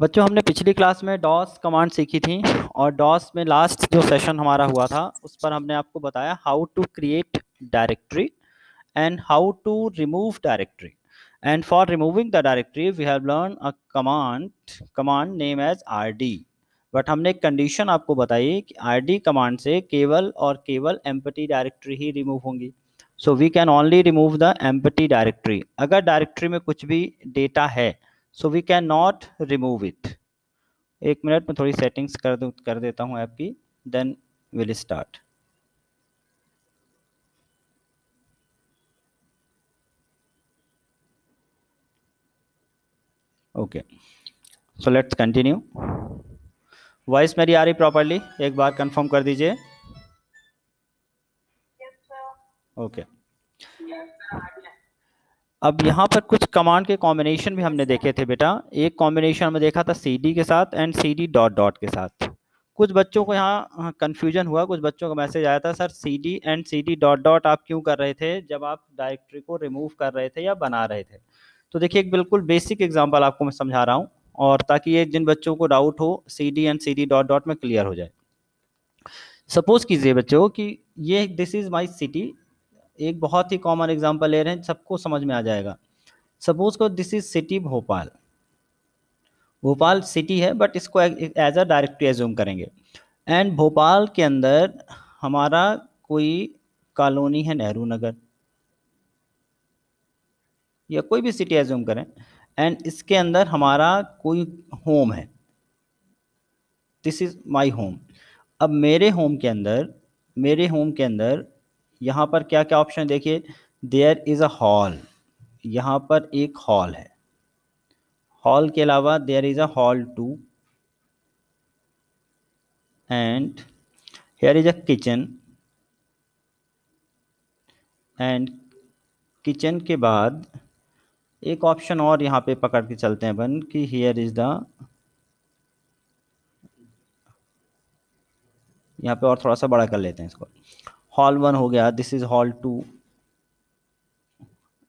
बच्चों हमने पिछली क्लास में डॉस कमांड सीखी थी और डॉस में लास्ट जो सेशन हमारा हुआ था उस पर हमने आपको बताया how to create directory and how to remove directory. And for removing the directory we have learned a command name as rd. But हमने एक कंडीशन आपको बताई कि rd कमांड से केवल और केवल empty डायरेक्टरी ही रिमूव होंगी. So we can only remove the empty directory. अगर डायरेक्टरी में कुछ भी डेटा है so we can not remove it. एक मिनट में थोड़ी सेटिंग्स कर देता हूँ आपकी, then will start. Okay, so let's continue. Voice मेरी आ रही प्रॉपरली? एक बार कंफर्म कर दीजिए. ओके. अब यहाँ पर कुछ कमांड के कॉम्बिनेशन भी हमने देखे थे बेटा. एक कॉम्बिनेशन हमने देखा था cd के साथ एंड cd डॉट डॉट के साथ. कुछ बच्चों को यहाँ कंफ्यूजन हुआ, कुछ बच्चों का मैसेज आया था sir cd and cd dot dot आप क्यों कर रहे थे जब आप डायरेक्टरी को रिमूव कर रहे थे या बना रहे थे. तो देखिए एक बिल्कुल बेसिक एग्जांपल आपको मैं समझा रहा हूँ और ताकि ये जिन बच्चों को डाउट हो cd and cd dot dot में क्लियर हो जाए. सपोज कीजिए बच्चों कि ये दिस इज माई सिटी. एक बहुत ही कॉमन एग्जांपल ले रहे हैं, सबको समझ में आ जाएगा. सपोज को this is city Bhopal. Bhopal city है बट इसको एज अ डायरेक्टरी एज्यूम करेंगे. एंड भोपाल के अंदर हमारा कोई कॉलोनी है नेहरू नगर या कोई भी सिटी एज्यूम करें. एंड इसके अंदर हमारा कोई होम है. This is my home. अब मेरे होम के अंदर यहाँ पर क्या क्या ऑप्शन देखिए. There is a hall. यहाँ पर एक हॉल है. हॉल के अलावा there is a hall 2 and here is a kitchen. And kitchen के बाद एक ऑप्शन और यहाँ पे पकड़ के चलते हैं बन कि हियर इज द, यहाँ पे और थोड़ा सा बड़ा कर लेते हैं इसको. हॉल 1 हो गया. This is hall 2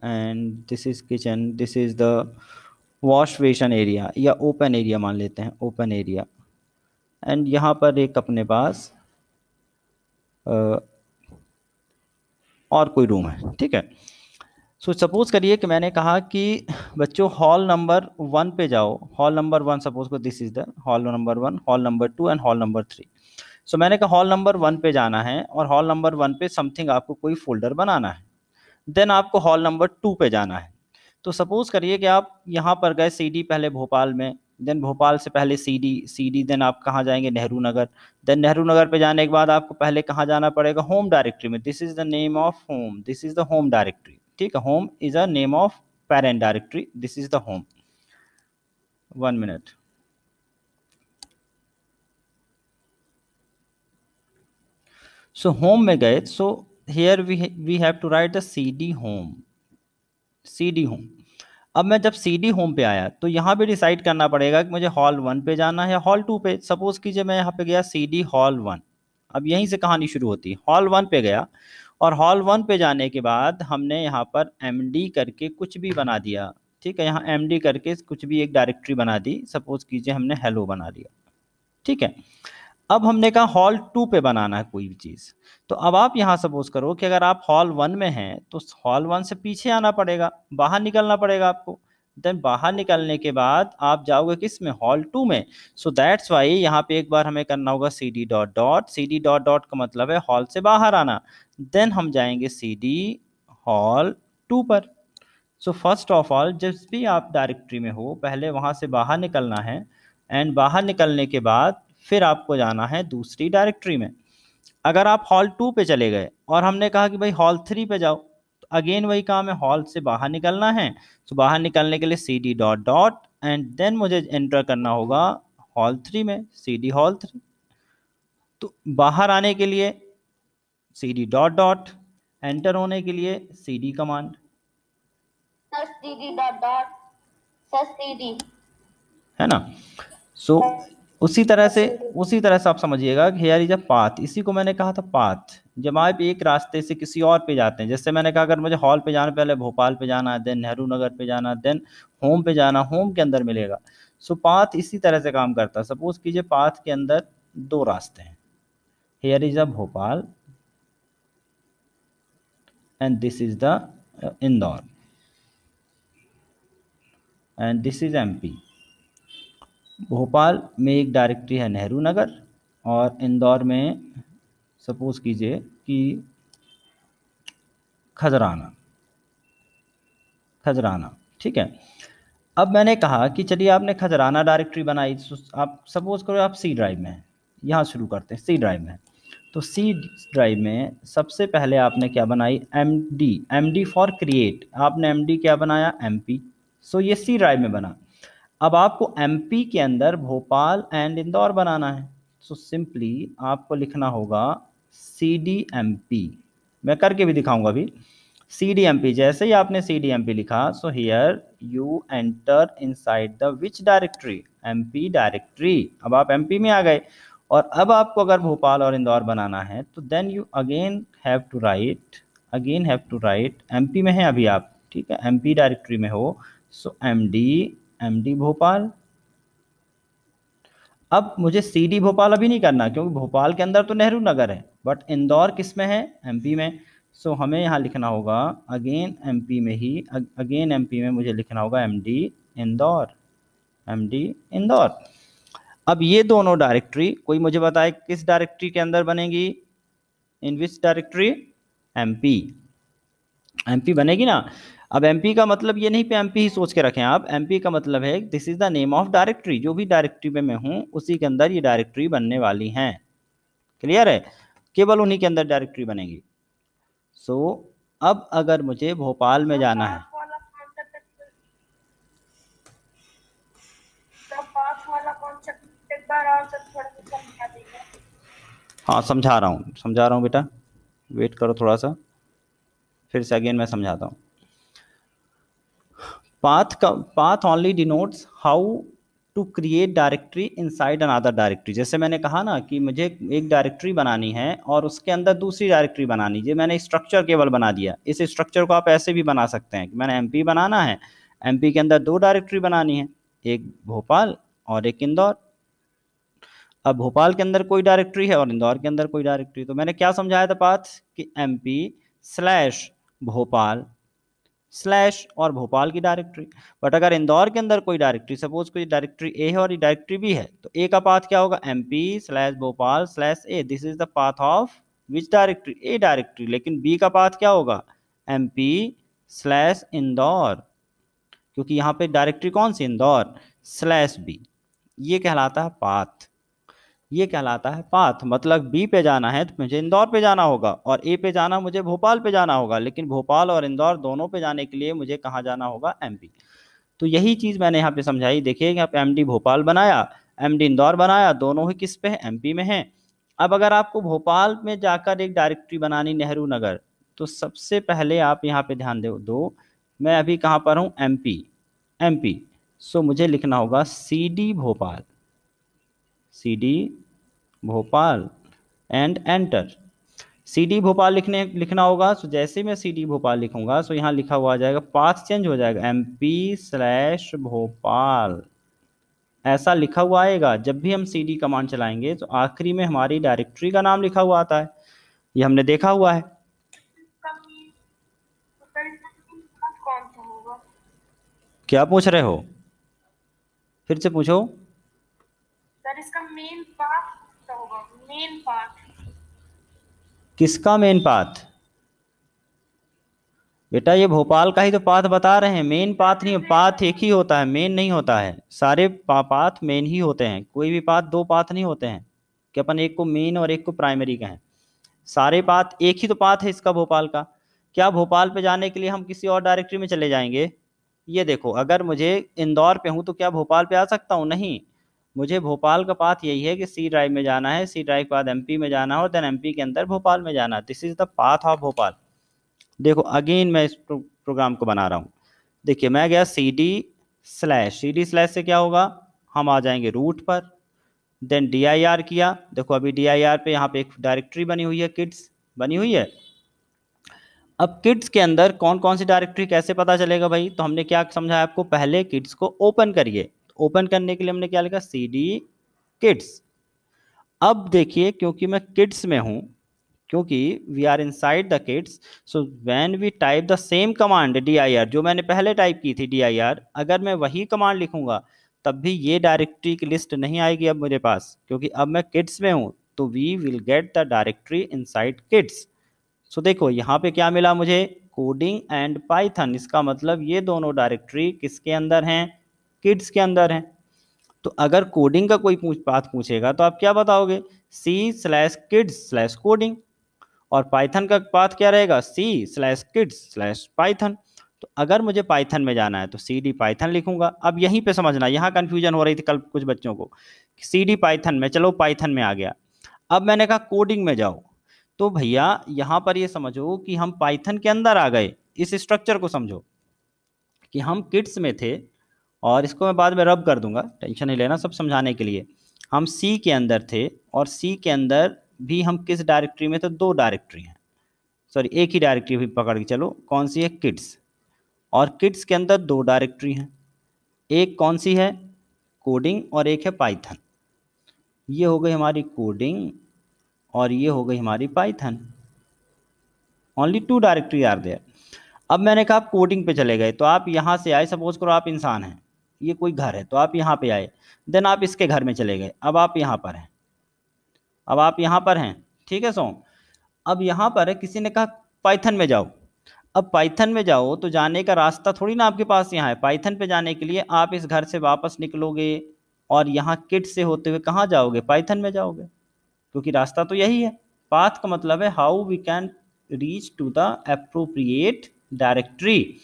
and this is kitchen. This is the wash basin area या ओपन एरिया मान लेते हैं, ओपन एरिया. एंड यहाँ पर एक अपने पास और कोई रूम है. ठीक है. सो सपोज करिए कि मैंने कहा कि बच्चों हॉल नंबर 1 पे जाओ. हॉल नंबर 1 सपोज को this is the hall number 1, hall number 2 and hall number 3. सो मैंने कहा हॉल नंबर 1 पे जाना है और हॉल नंबर 1 पे समथिंग आपको कोई फोल्डर बनाना है. देन आपको हॉल नंबर 2 पे जाना है. तो सपोज करिए कि आप यहाँ पर गए सीडी पहले भोपाल में, देन भोपाल से पहले सीडी देन आप कहाँ जाएंगे नेहरू नगर. देन नेहरू नगर पे जाने के बाद आपको पहले कहाँ जाना पड़ेगा होम डायरेक्टरी में. This is the name of home, this is the home directory. ठीक है, home is a name of parent directory, this is the home. 1 minute. So home में गए. So here we have to write the cd home. अब मैं जब cd home पे आया तो यहाँ पे डिसाइड करना पड़ेगा कि मुझे हॉल 1 पे जाना है या हॉल 2 पे. सपोज कीजिए मैं यहाँ पे गया cd हॉल 1. अब यहीं से कहानी शुरू होती है. हॉल 1 पे गया और हॉल 1 पे जाने के बाद हमने यहाँ पर md करके कुछ भी बना दिया. ठीक है, यहाँ md करके कुछ भी एक डायरेक्टरी बना दी. सपोज कीजिए हमने हेलो बना दिया. ठीक है. अब हमने कहा हॉल 2 पे बनाना है कोई भी चीज़. तो अब आप यहाँ सपोज करो कि अगर आप हॉल 1 में हैं तो हॉल 1 से पीछे आना पड़ेगा, बाहर निकलना पड़ेगा आपको. देन बाहर निकलने के बाद आप जाओगे किस में, हॉल 2 में. सो दैट्स वाई यहाँ पे एक बार हमें करना होगा cd dot dot. cd dot dot का मतलब है हॉल से बाहर आना. देन हम जाएंगे cd हॉल 2 पर. सो फर्स्ट ऑफ ऑल जब भी आप डायरेक्टरी में हो पहले वहाँ से बाहर निकलना है. एंड बाहर निकलने के बाद फिर आपको जाना है दूसरी डायरेक्टरी में. अगर आप हॉल 2 पे चले गए और हमने कहा कि भाई हॉल 3 पे जाओ तो अगेन वही काम है, हॉल से बाहर निकलना है. तो बाहर निकलने के लिए cd dot dot and then मुझे एंटर करना होगा हॉल 3 में, cd हॉल 3. तो बाहर आने के लिए cd डॉट डॉट, एंटर होने के लिए cd command. cd dot dot cd है ना. सो उसी तरह से आप समझिएगा कि हेयर इज अ पाथ. इसी को मैंने कहा था पाथ. जब आप एक रास्ते से किसी और पे जाते हैं, जैसे मैंने कहा अगर मुझे हॉल पे जाना, पहले भोपाल पे जाना, देन नेहरू नगर पे जाना, देन होम पे जाना, होम के अंदर मिलेगा. सो पाथ इसी तरह से काम करता है। सपोज कीजिए पाथ के अंदर दो रास्ते हैं, here is a Bhopal and this is the Indore and this is MP. Bhopal में एक डायरेक्टरी है नेहरू नगर और इंदौर में सपोज कीजिए कि खजराना, खजराना, ठीक है। अब मैंने कहा कि चलिए आपने खजराना डायरेक्टरी बनाई, आप सपोज करो आप सी ड्राइव में हैं, यहाँ शुरू करते हैं सी ड्राइव में। तो सी ड्राइव में सबसे पहले आपने क्या बनाई, एमडी फॉर क्रिएट, आपने एमडी क्या बनाया, एमपी। सो ये सी ड्राइव में बना। अब आपको एमपी के अंदर भोपाल एंड इंदौर बनाना है। सो सिंपली आपको लिखना होगा CDMP, मैं करके भी दिखाऊंगा अभी। CDMP, जैसे ही आपने CDMP लिखा, so here you enter inside the which directory, MP directory. अब आप MP में आ गए और अब आपको अगर भोपाल और इंदौर बनाना है तो then you again have to write MP में है अभी आप, ठीक है, MP डायरेक्टरी में हो। सो MD भोपाल। अब मुझे CD भोपाल अभी नहीं करना क्योंकि भोपाल के अंदर तो नेहरू नगर है, बट इंदौर किस में है, MP में। सो हमें यहाँ लिखना होगा अगेन MP में ही, अगेन MP में मुझे लिखना होगा MD इंदौर। अब ये दोनों डायरेक्टरी कोई मुझे बताए किस डायरेक्टरी के अंदर बनेगी, इन विच डायरेक्टरी, MP बनेगी ना। अब MP का मतलब ये नहीं पे MP ही सोच के रखें आप, MP का मतलब है this is the name of directory, जो भी डायरेक्टरी में मैं हूं उसी के अंदर ये डायरेक्टरी बनने वाली हैं। क्लियर है, केवल उन्हीं के अंदर डायरेक्टरी बनेगी। सो अब अगर मुझे भोपाल में जाना है, हाँ समझा रहा हूँ बेटा, वेट करो थोड़ा सा, फिर से अगेन मैं समझाता हूँ। Path only denotes how to create directory inside another directory. जैसे मैंने कहा ना कि मुझे एक डायरेक्टरी बनानी है और उसके अंदर दूसरी डायरेक्टरी बनानी है, मैंने स्ट्रक्चर केवल बना दिया। इस स्ट्रक्चर को आप ऐसे भी बना सकते हैं कि मैंने MP बनाना है, MP के अंदर दो डायरेक्टरी बनानी है, एक भोपाल और एक इंदौर। अब भोपाल के अंदर कोई डायरेक्टरी है और इंदौर के अंदर कोई डायरेक्टरी, तो मैंने क्या समझाया था पाथ कि MP स्लैश भोपाल स्लैश और भोपाल की डायरेक्टरी। बट अगर इंदौर के अंदर कोई डायरेक्टरी, सपोज कोई डायरेक्टरी ए है और ये डायरेक्टरी बी है, तो ए का पाथ क्या होगा, MP slash Bhopal slash A, this is the path of which directory, A directory. लेकिन बी का पाथ क्या होगा, MP स्लैश इंदौर, क्योंकि यहाँ पे डायरेक्टरी कौन सी, इंदौर, स्लैश बी। ये कहलाता है पाथ, ये कहलाता है पाथ। मतलब B पे जाना है तो मुझे इंदौर पे जाना होगा और A पे जाना मुझे भोपाल पे जाना होगा, लेकिन भोपाल और इंदौर दोनों पे जाने के लिए मुझे कहाँ जाना होगा, MP। तो यही चीज़ मैंने यहाँ पे समझाई। देखिए यहाँ पे MD भोपाल बनाया, MD इंदौर बनाया, दोनों ही किस पे है, MP में है। अब अगर आपको भोपाल में जाकर एक डायरेक्टरी बनानी नेहरू नगर, तो सबसे पहले आप यहाँ पे ध्यान दो, मैं अभी कहाँ पर हूँ, MP। सो मुझे लिखना होगा CD Bhopal and enter. CD Bhopal लिखना होगा। सो जैसे मैं CD भोपाल लिखूंगा सो यहाँ लिखा हुआ आ जाएगा, पाथ चेंज हो जाएगा, MP स्लैश भोपाल, ऐसा लिखा हुआ आएगा। जब भी हम CD कमांड चलाएंगे तो आखिरी में हमारी डायरेक्टरी का नाम लिखा हुआ आता है, ये हमने देखा हुआ है। क्या पूछ रहे हो, फिर से पूछो। सर इसका मेन पाथ होगा, मेन पाथ। किसका मेन पाथ, बेटा ये भोपाल का ही तो पाथ बता रहे हैं, मेन पाथ नहीं, पाथ एक ही होता है, मेन नहीं होता है। सारे पाथ मेन ही होते हैं, कोई भी पाथ दो पाथ नहीं होते हैं कि अपन एक को मेन और एक को प्राइमरी कहें। सारे पाथ एक ही तो पाथ है इसका भोपाल का। क्या भोपाल पे जाने के लिए हम किसी और डायरेक्टरी में चले जाएंगे, ये देखो, अगर मुझे इंदौर पे हूँ तो क्या भोपाल पे आ सकता हूँ, नहीं। मुझे भोपाल का पाथ यही है कि C ड्राइव में जाना है, C ड्राइव के बाद MP में जाना है और देन MP के अंदर भोपाल में जाना है। This is the path of Bhopal. देखो अगेन मैं इस प्रोग्राम को बना रहा हूँ। देखिए मैं गया CD स्लैश से क्या होगा, हम आ जाएंगे रूट पर, देन dir किया। देखो अभी dir पे यहाँ पे एक डायरेक्टरी बनी हुई है, किड्स बनी हुई है। अब किड्स के अंदर कौन कौन सी डायरेक्टरी कैसे पता चलेगा भाई, तो हमने क्या समझा आपको, पहले किड्स को ओपन करिए। ओपन करने के लिए हमने क्या लिखा, CD किड्स। अब देखिए क्योंकि मैं किड्स में हूं, क्योंकि we are inside the kids, so when we type the same command dir, जो मैंने पहले टाइप की थी dir, अगर मैं वही कमांड लिखूंगा तब भी ये डायरेक्टरी की लिस्ट नहीं आएगी अब मेरे पास, क्योंकि अब मैं किड्स में हूं। तो we will get the directory inside kids. So देखो यहाँ पे क्या मिला मुझे, कोडिंग एंड पाइथन। इसका मतलब ये दोनों डायरेक्टरी किसके अंदर हैं, किड्स के अंदर हैं। तो अगर कोडिंग का कोई बात पूछेगा तो आप क्या बताओगे, C/kids/coding, और पाइथन का पाथ क्या रहेगा, C/kids/python। तो अगर मुझे पाइथन में जाना है तो CD पाइथन लिखूंगा। अब यहीं पे समझना, यहाँ कंफ्यूजन हो रही थी कल कुछ बच्चों को, CD पाइथन में, चलो पाइथन में आ गया। अब मैंने कहा कोडिंग में जाओ, तो भैया यहाँ पर ये समझो कि हम पाइथन के अंदर आ गए। इस स्ट्रक्चर को समझो कि हम किड्स में थे, और इसको मैं बाद में रब कर दूंगा, टेंशन नहीं लेना, सब समझाने के लिए। हम सी के अंदर थे, और सी के अंदर भी हम किस डायरेक्टरी में थे, दो डायरेक्टरी हैं, सॉरी एक ही डायरेक्टरी भी पकड़ के चलो, कौन सी है, किड्स। और किड्स के अंदर दो डायरेक्टरी हैं, एक कौन सी है, कोडिंग, और एक है पाइथन। ये हो गई हमारी कोडिंग, और ये हो गई हमारी Python. Only two directory are there. अब मैंने कहा आप कोडिंग पे चले गए, तो आप यहाँ से आए, सपोज करो आप इंसान हैं, ये कोई घर है, तो आप यहाँ पे आए, देन आप इसके घर में चले गए, अब आप यहाँ पर हैं, अब आप यहाँ पर हैं, ठीक है सो। अब यहाँ पर है, किसी ने कहा पाइथन में जाओ। अब पाइथन में जाओ तो जाने का रास्ता थोड़ी ना आपके पास यहाँ है, पाइथन पे जाने के लिए आप इस घर से वापस निकलोगे, और यहाँ किड से होते हुए कहाँ जाओगे, पाइथन में जाओगे, क्योंकि रास्ता तो यही है। पाथ का मतलब है how we can reach to the appropriate directory.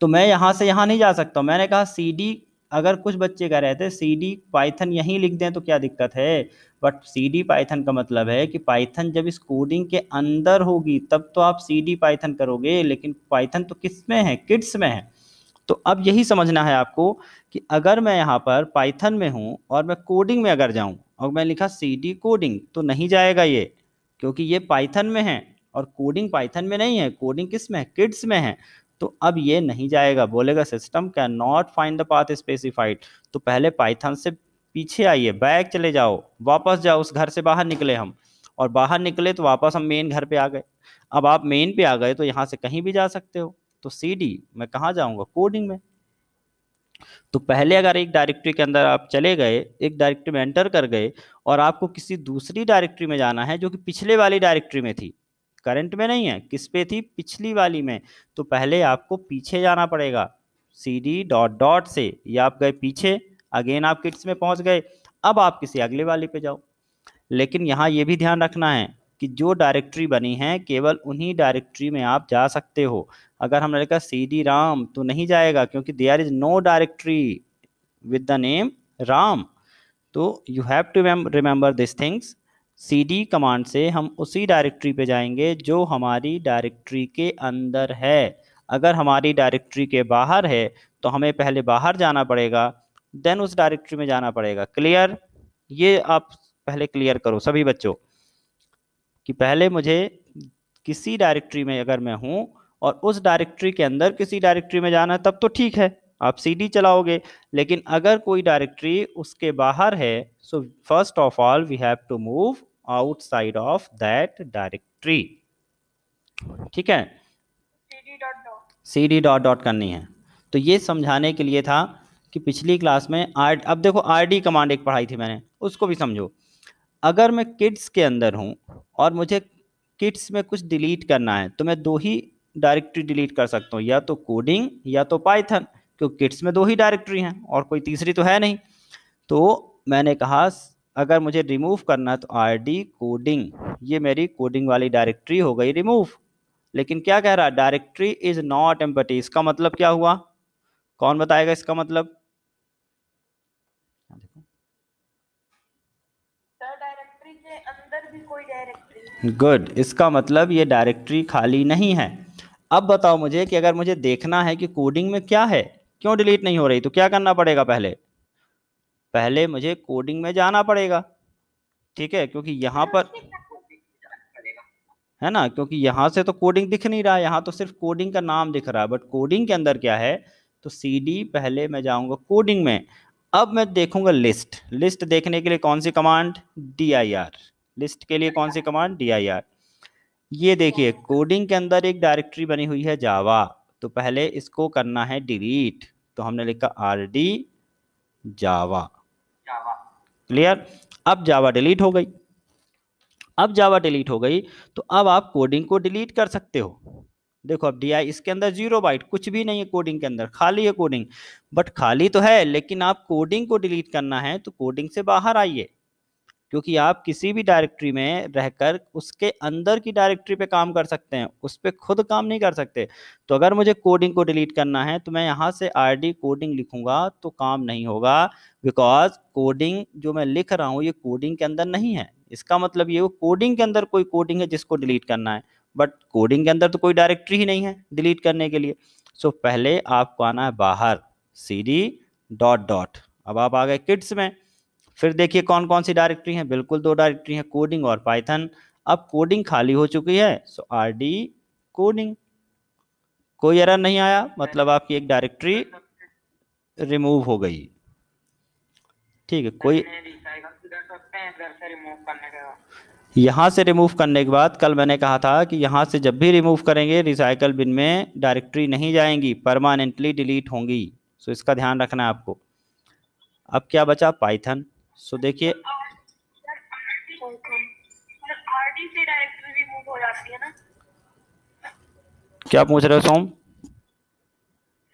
तो मैं यहाँ से यहाँ नहीं जा सकता। मैंने कहा CD, अगर कुछ बच्चे कह रहे थे CD पाइथन यहीं लिख दें तो क्या दिक्कत है, बट CD पाइथन का मतलब है कि पाइथन जब इस कोडिंग के अंदर होगी तब तो आप CD पाइथन करोगे, लेकिन पाइथन तो किस में है, किड्स में है। तो अब यही समझना है आपको कि अगर मैं यहाँ पर पाइथन में हूँ और मैं कोडिंग में अगर जाऊँ और मैं लिखा CD कोडिंग, तो नहीं जाएगा ये, क्योंकि ये पाइथन में है और कोडिंग पाइथन में नहीं है, कोडिंग किस में है, किड्स में है। तो अब ये नहीं जाएगा, बोलेगा system can not find the path specified. तो पहले पाइथन से पीछे आइए, बैक चले जाओ, वापस जाओ, उस घर से बाहर निकले हम, और बाहर निकले तो वापस हम मेन घर पे आ गए। अब आप मेन पे आ गए तो यहाँ से कहीं भी जा सकते हो, तो CD मैं कहाँ जाऊँगा, कोडिंग में। तो पहले अगर एक डायरेक्टरी के अंदर आप चले गए, एक डायरेक्टरी में एंटर कर गए, और आपको किसी दूसरी डायरेक्टरी में जाना है जो कि पिछले वाली डायरेक्टरी में थी, करंट में नहीं है, किस पे थी, पिछली वाली में, तो पहले आपको पीछे जाना पड़ेगा, CD डॉट डॉट से, या आप गए पीछे, अगेन आप किड्स में पहुंच गए, अब आप किसी अगले वाली पे जाओ। लेकिन यहाँ ये भी ध्यान रखना है कि जो डायरेक्टरी बनी है केवल उन्हीं डायरेक्टरी में आप जा सकते हो। अगर हमने लिखा CD राम तो नहीं जाएगा, क्योंकि there is no directory with the name Ram. तो you have to remember this things. CD command से हम उसी डायरेक्टरी पे जाएंगे जो हमारी डायरेक्टरी के अंदर है। अगर हमारी डायरेक्टरी के बाहर है तो हमें पहले बाहर जाना पड़ेगा, देन उस डायरेक्टरी में जाना पड़ेगा। क्लियर? ये आप पहले क्लियर करो सभी बच्चों कि पहले मुझे किसी डायरेक्टरी में अगर मैं हूं और उस डायरेक्टरी के अंदर किसी डायरेक्टरी में जाना है तब तो ठीक है, आप CD चलाओगे। लेकिन अगर कोई डायरेक्टरी उसके बाहर है, so first of all we have to move outside of that directory. ठीक है, CD dot dot. CD dot dot करनी है। तो ये समझाने के लिए था कि पिछली क्लास में अब देखो RD कमांड एक पढ़ाई थी मैंने, उसको भी समझो। अगर मैं किड्स के अंदर हूं और मुझे किड्स में कुछ डिलीट करना है तो मैं दो ही डायरेक्टरी डिलीट कर सकता हूँ, या तो कोडिंग या तो पाइथन, क्योंकि किड्स में दो ही डायरेक्टरी हैं और कोई तीसरी तो है नहीं। तो मैंने कहा अगर मुझे रिमूव करना है तो RD कोडिंग, ये मेरी कोडिंग वाली डायरेक्टरी हो गई रिमूव। लेकिन क्या कह रहा है, डायरेक्टरी इज नॉट एम्प्टी। इसका मतलब क्या हुआ, कौन बताएगा इसका मतलब? सर डायरेक्टरी के अंदर भी कोई डायरेक्टरी। गुड, इसका मतलब ये डायरेक्टरी खाली नहीं है। अब बताओ मुझे कि अगर मुझे देखना है कि कोडिंग में क्या है, क्यों डिलीट नहीं हो रही, तो क्या करना पड़ेगा, पहले मुझे कोडिंग में जाना पड़ेगा। ठीक है, क्योंकि यहाँ पर है ना, क्योंकि यहाँ से तो कोडिंग दिख नहीं रहा है, यहाँ तो सिर्फ कोडिंग का नाम दिख रहा है, बट कोडिंग के अंदर क्या है, तो CD पहले मैं जाऊंगा कोडिंग में। अब मैं देखूंगा लिस्ट। लिस्ट देखने के लिए कौन सी कमांड? dir। लिस्ट के लिए कौन सी कमांड? dir। ये देखिए कोडिंग के अंदर एक डायरेक्टरी बनी हुई है जावा, तो पहले इसको करना है डिलीट, तो हमने लिखा rd जावा। क्लियर? अब जावा डिलीट हो गई। अब जावा डिलीट हो गई तो अब आप कोडिंग को डिलीट कर सकते हो। देखो अब डी आई इसके अंदर 0 बाइट कुछ भी नहीं है, कोडिंग के अंदर खाली है कोडिंग। बट खाली तो है, लेकिन आप कोडिंग को डिलीट करना है तो कोडिंग से बाहर आइए, क्योंकि आप किसी भी डायरेक्टरी में रहकर उसके अंदर की डायरेक्टरी पे काम कर सकते हैं, उस पर खुद काम नहीं कर सकते। तो अगर मुझे कोडिंग को डिलीट करना है तो मैं यहाँ से rd कोडिंग लिखूंगा तो काम नहीं होगा, बिकॉज कोडिंग जो मैं लिख रहा हूँ ये कोडिंग के अंदर नहीं है। इसका मतलब ये कोडिंग के अंदर कोई कोडिंग है जिसको डिलीट करना है, बट कोडिंग के अंदर तो कोई डायरेक्टरी ही नहीं है डिलीट करने के लिए। सो पहले आपको आना है बाहर, cd डॉट डॉट। अब आप आ गए किड्स में। फिर देखिए कौन कौन सी डायरेक्टरी है, बिल्कुल 2 डायरेक्टरी है, कोडिंग और पाइथन। अब कोडिंग खाली हो चुकी है, सो rd कोडिंग। कोई एरर नहीं आया, मतलब आपकी एक डायरेक्टरी रिमूव हो गई। ठीक है, कोई यहाँ से रिमूव करने के बाद, कल मैंने कहा था कि यहाँ से जब भी रिमूव करेंगे रिसाइकल बिन में डायरेक्टरी नहीं जाएंगी, परमानेंटली डिलीट होंगी। सो इसका ध्यान रखना है आपको। अब क्या बचा? पाइथन। सो देखिए आरडी से डायरेक्टरी रिमूव हो जाती है ना क्या पूछ रहे हो सोम?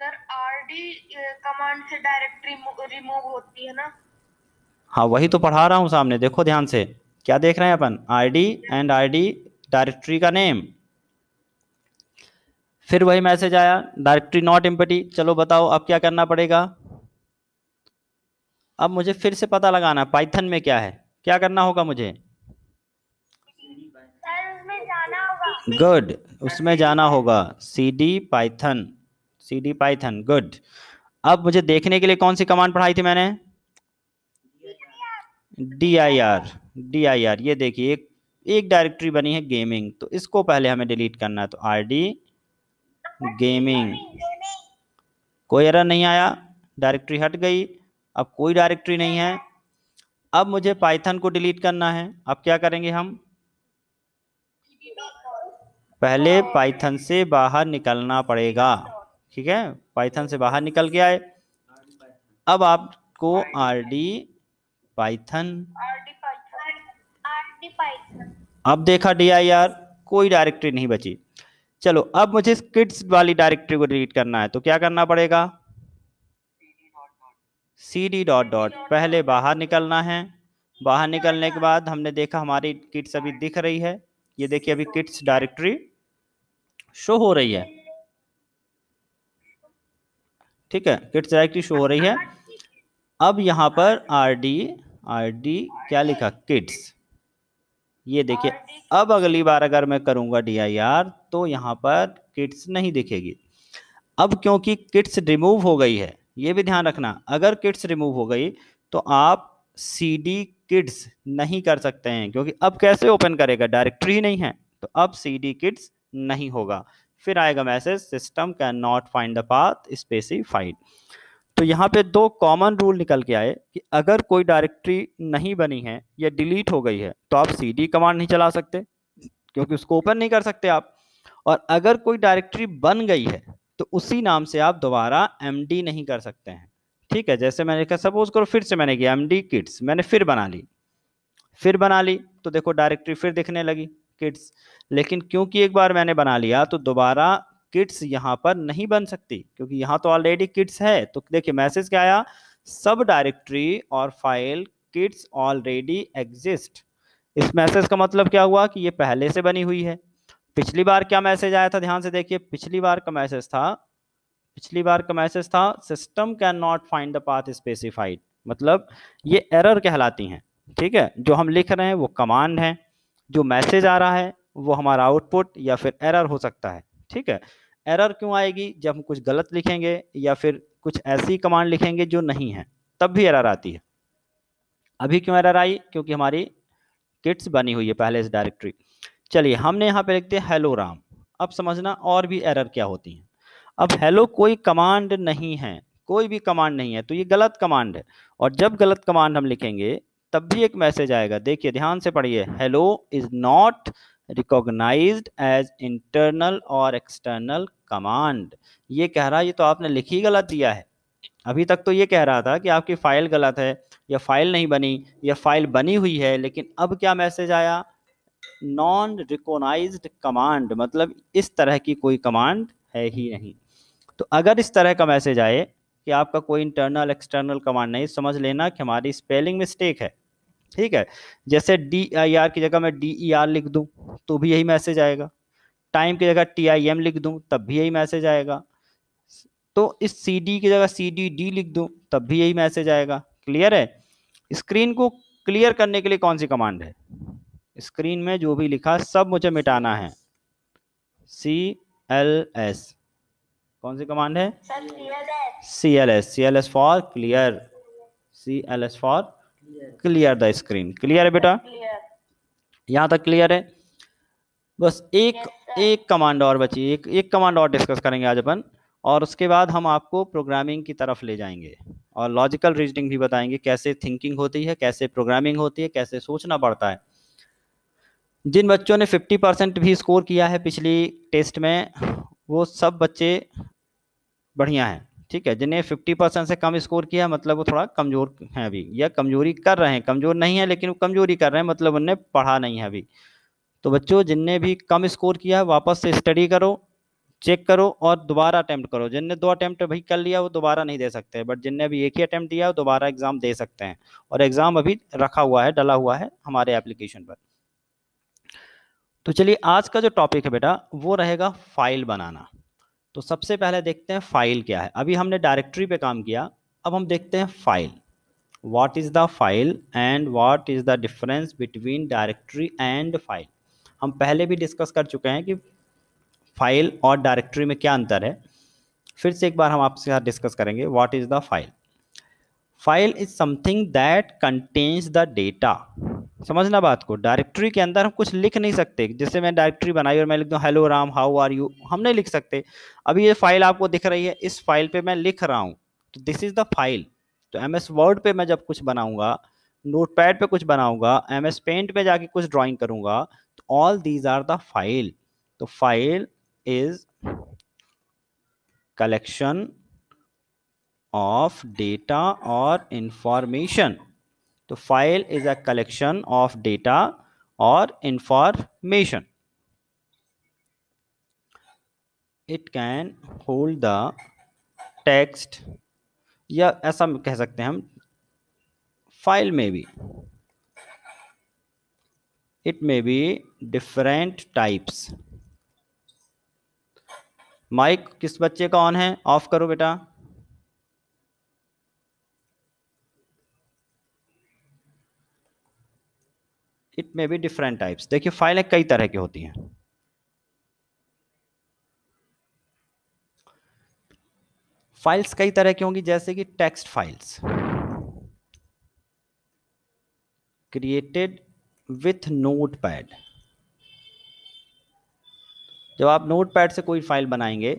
सर? आरडी कमांड से डायरेक्टरी रिमूव होती है ना? हाँ वही तो पढ़ा रहा हूँ सामने, देखो ध्यान से। क्या देख रहे हैं अपन? rd एंड rd डायरेक्टरी का नेम। फिर वही मैसेज आया डायरेक्टरी नॉट एम्प्टी। चलो बताओ अब क्या करना पड़ेगा? अब मुझे फिर से पता लगाना पाइथन में क्या है, क्या करना होगा मुझे? उसमें जाना होगा। गुड, उसमें जाना होगा cd Python. cd Python, good. अब मुझे देखने के लिए कौन सी कमांड पढ़ाई थी मैंने? dir। ये देखिए एक डायरेक्टरी बनी है गेमिंग, तो इसको पहले हमें डिलीट करना है, तो rd गेमिंग। कोई एरर नहीं आया, डायरेक्टरी हट गई। अब कोई डायरेक्टरी नहीं है। अब मुझे पाइथन को डिलीट करना है। अब क्या करेंगे हम? पहले पाइथन से बाहर निकलना पड़ेगा। ठीक है, पाइथन से बाहर निकल के आए। अब आपको rd पाइथन। अब देखा dir, कोई डायरेक्टरी नहीं बची। चलो अब मुझे किड्स वाली डायरेक्टरी को डिलीट करना है, तो क्या करना पड़ेगा? cd डॉट डॉट, पहले बाहर निकलना है। बाहर निकलने के बाद हमने देखा हमारी किड्स अभी दिख रही है, ये देखिए अभी किड्स डायरेक्टरी शो हो रही है। ठीक है, किड्स डायरेक्टरी शो हो रही है। अब यहाँ पर rd क्या लिखा? किड्स। ये देखिए अब अगली बार अगर मैं करूंगा dir तो यहाँ पर किड्स नहीं दिखेगी। अब क्योंकि किड्स रिमूव हो गई है, ये भी ध्यान रखना, अगर किड्स रिमूव हो गई तो आप cd किड्स नहीं कर सकते हैं, क्योंकि अब कैसे ओपन करेगा? डायरेक्टरी ही नहीं है, तो अब cd किड्स नहीं होगा। फिर आएगा message system can not find the path specified. तो यहाँ पे 2 कॉमन रूल निकल के आए कि अगर कोई डायरेक्टरी नहीं बनी है या डिलीट हो गई है तो आप cd कमांड नहीं चला सकते, क्योंकि उसको ओपन नहीं कर सकते आप। और अगर कोई डायरेक्टरी बन गई है तो उसी नाम से आप दोबारा md नहीं कर सकते हैं। ठीक है, जैसे मैंने कहा सपोज करो फिर से मैंने किया md किड्स, मैंने फिर बना ली तो देखो डायरेक्टरी फिर दिखने लगी किड्स। लेकिन क्योंकि एक बार मैंने बना लिया तो दोबारा किड्स यहाँ पर नहीं बन सकती, क्योंकि यहाँ तो ऑलरेडी किड्स है। तो देखिए मैसेज क्या आया? सब डायरेक्टरी और फाइल किड्स ऑलरेडी एग्जिस्ट। इस मैसेज का मतलब क्या हुआ कि ये पहले से बनी हुई है। पिछली बार क्या मैसेज आया था? ध्यान से देखिए, पिछली बार का मैसेज था system can not find the path specified, मतलब ये एरर कहलाती हैं। ठीक है, जो हम लिख रहे हैं वो कमांड है, जो मैसेज आ रहा है वो हमारा आउटपुट या फिर एरर हो सकता है। ठीक है, एरर क्यों आएगी? जब हम कुछ गलत लिखेंगे या फिर कुछ ऐसी कमांड लिखेंगे जो नहीं है, तब भी एरर आती है। अभी क्यों एरर आई? क्योंकि हमारी किट्स बनी हुई है पहले से डायरेक्टरी। चलिए हमने यहाँ पे लिखते हैं हेलो राम। अब समझना और भी एरर क्या होती हैं। अब हेलो कोई कमांड नहीं है, कोई भी कमांड नहीं है, तो ये गलत कमांड है। और जब गलत कमांड हम लिखेंगे तब भी एक मैसेज आएगा। देखिए ध्यान से पढ़िए, hello is not recognized as internal और एक्सटर्नल कमांड। ये कह रहा है ये तो आपने लिख ही गलत दिया है। अभी तक तो ये कह रहा था कि आपकी फाइल गलत है, या फाइल नहीं बनी, या फाइल बनी हुई है, लेकिन अब क्या मैसेज आया, नॉन रिकॉग्नाइज्ड कमांड, मतलब इस तरह की कोई कमांड है ही नहीं। तो अगर इस तरह का मैसेज आए कि आपका कोई इंटरनल एक्सटर्नल कमांड नहीं, समझ लेना कि हमारी स्पेलिंग मिस्टेक है। ठीक है, जैसे DIR की जगह मैं DER लिख दूं तो भी यही मैसेज आएगा, टाइम की जगह TIM लिख दूं तब भी यही मैसेज आएगा, तो इस CD की जगह CDD लिख दूं तब भी यही मैसेज आएगा। क्लियर है? स्क्रीन को क्लियर करने के लिए कौन सी कमांड है? स्क्रीन में जो भी लिखा सब मुझे मिटाना है। CLS, कौन सी कमांड है? CLS for clear, CLS for clear the screen. Clear है बेटा? यहाँ तक क्लियर है? बस एक कमांड और बची, एक कमांड और डिस्कस करेंगे आज अपन, और उसके बाद हम आपको प्रोग्रामिंग की तरफ ले जाएंगे और लॉजिकल रीजनिंग भी बताएंगे, कैसे थिंकिंग होती है, कैसे प्रोग्रामिंग होती है, कैसे सोचना पड़ता है। जिन बच्चों ने 50% भी स्कोर किया है पिछली टेस्ट में, वो सब बच्चे बढ़िया हैं। ठीक है, जिन्हें 50% से कम स्कोर किया मतलब वो थोड़ा कमजोर हैं अभी, या कमजोरी कर रहे हैं, कमजोर नहीं है लेकिन वो कमजोरी कर रहे हैं, मतलब उन्हें पढ़ा नहीं है अभी। तो बच्चों जिनने भी कम स्कोर किया है वापस से स्टडी करो, चेक करो और दोबारा अटेम्प्ट करो। जिनने 2 अटेम्प्ट भाई कर लिया वो दोबारा नहीं दे सकते, बट जिनने अभी एक ही अटेम्प्ट दिया वो दोबारा एग्जाम दे सकते हैं, और एग्जाम अभी रखा हुआ है, डला हुआ है हमारे एप्लीकेशन पर। तो चलिए आज का जो टॉपिक है बेटा वो रहेगा फाइल बनाना। तो सबसे पहले देखते हैं फाइल क्या है। अभी हमने डायरेक्टरी पे काम किया, अब हम देखते हैं file. What is the file and what is the difference between directory and file. हम पहले भी डिस्कस कर चुके हैं कि फाइल और डायरेक्टरी में क्या अंतर है, फिर से एक बार हम आपके साथ डिस्कस करेंगे। What is the file? File is something that contains the data. समझना बात को, डायरेक्टरी के अंदर हम कुछ लिख नहीं सकते। जैसे मैं डायरेक्टरी बनाई और मैं लिख दूं hello Ram how are you, हम नहीं लिख सकते। अभी ये फाइल आपको दिख रही है, इस फाइल पे मैं लिख रहा हूं, तो दिस इज द फाइल। तो MS वर्ड पे मैं जब कुछ बनाऊंगा, नोटपैड पे कुछ बनाऊंगा, MS पेंट पे जाके कुछ ड्राइंग करूंगा, तो all these are the file. तो file is collection of data और इंफॉर्मेशन। तो file is a collection of data और information. It can hold the text, या ऐसा कह सकते हैं हम, फाइल में भी it may be different types. Mike किस बच्चे का ऑन है? ऑफ करो बेटा। It may be different types. देखिए फाइलें कई तरह की होती हैं। फाइल्स कई तरह की होंगी, जैसे कि text files created with notepad. जब आप नोटपैड से कोई फाइल बनाएंगे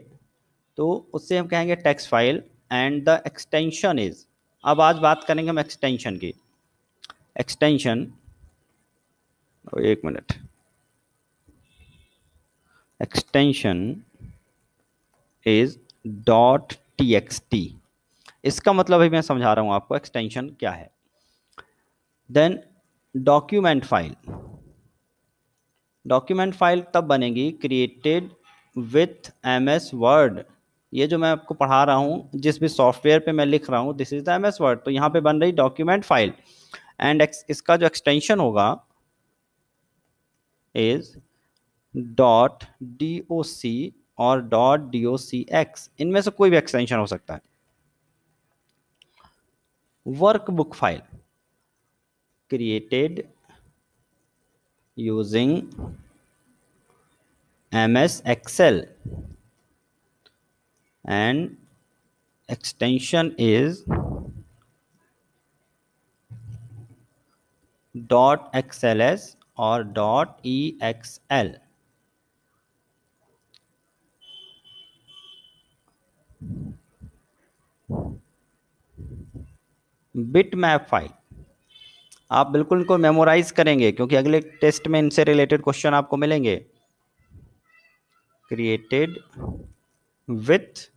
तो उससे हम कहेंगे text file, and the extension is, अब आज बात करेंगे हम एक्सटेंशन की। एक्सटेंशन, एक मिनट, एक्सटेंशन इज .txt। इसका मतलब ही मैं समझा रहा हूं आपको एक्सटेंशन क्या है। Then document file, document file तब बनेगी क्रिएटेड विथ MS वर्ड। ये जो मैं आपको पढ़ा रहा हूँ, जिस भी सॉफ्टवेयर पे मैं लिख रहा हूँ, this is the MS word, तो यहाँ पे बन रही डॉक्यूमेंट फाइल। एंड इसका जो एक्सटेंशन होगा इज .doc और .docx, इनमें से कोई भी एक्सटेंशन हो सकता है। Workbook file created using MS Excel and extension is .xls or .exl। Bit map file. आप बिल्कुल इनको मेमोराइज करेंगे क्योंकि अगले टेस्ट में इनसे रिलेटेड क्वेश्चन आपको मिलेंगे। Created with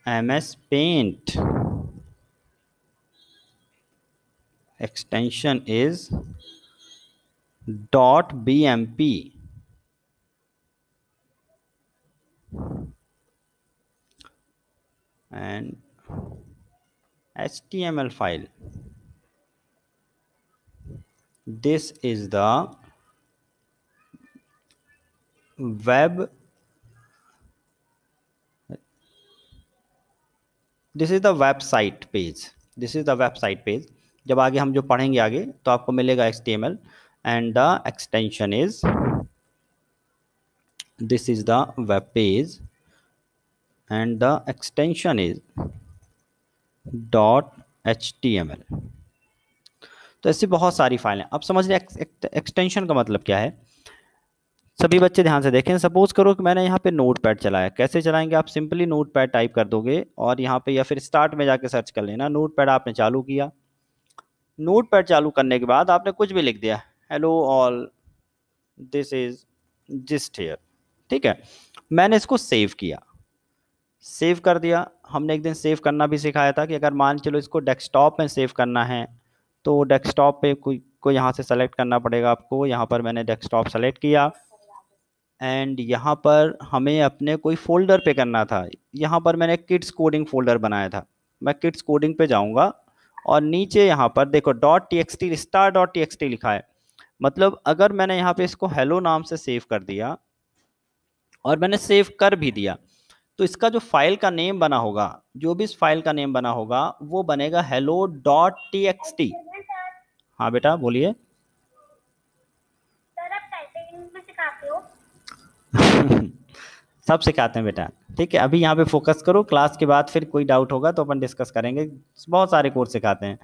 MS Paint, extension is .bmp and HTML file. This is the web, this is the website page, this is the website page। जब आगे हम जो पढ़ेंगे आगे तो आपको मिलेगा HTML and the extension is, this is the web page and the extension is .html। तो ऐसी बहुत सारी फाइलें। अब समझ रहे एक्सटेंशन का मतलब क्या है। सभी बच्चे ध्यान से देखें। सपोज करो कि मैंने यहाँ पे नोटपैड चलाया। कैसे चलाएंगे आप, सिंपली नोटपैड टाइप कर दोगे और यहाँ पे या फिर स्टार्ट में जाके सर्च कर लेना। नोटपैड आपने चालू किया। नोटपैड चालू करने के बाद आपने कुछ भी लिख दिया, hello all this is just here, ठीक है। मैंने इसको सेव किया, सेव कर दिया। हमने एक दिन सेव करना भी सिखाया था कि अगर मान चलो इसको डेस्कटॉप में सेव करना है तो डेस्कटॉप पे कोई यहाँ से सेलेक्ट करना पड़ेगा आपको। यहाँ पर मैंने डेस्कटॉप सेलेक्ट किया एंड यहाँ पर हमें अपने कोई फोल्डर पे करना था। यहाँ पर मैंने किड्स कोडिंग फोल्डर बनाया था। मैं किड्स कोडिंग पे जाऊँगा और नीचे यहाँ पर देखो .txt star.txt लिखा है। मतलब अगर मैंने यहाँ पे इसको हेलो नाम से सेव कर दिया और मैंने सेव कर भी दिया तो इसका जो फाइल का नेम बना होगा, जो भी इस फाइल का नेम बना होगा वो बनेगा hello.txt। हाँ बेटा बोलिए। सर आप टाइपिंग भी सिखाते हो? सब सिखाते हैं बेटा, ठीक है। अभी यहाँ पे फोकस करो, क्लास के बाद फिर कोई डाउट होगा तो अपन डिस्कस करेंगे। बहुत सारे कोर्स सिखाते हैं।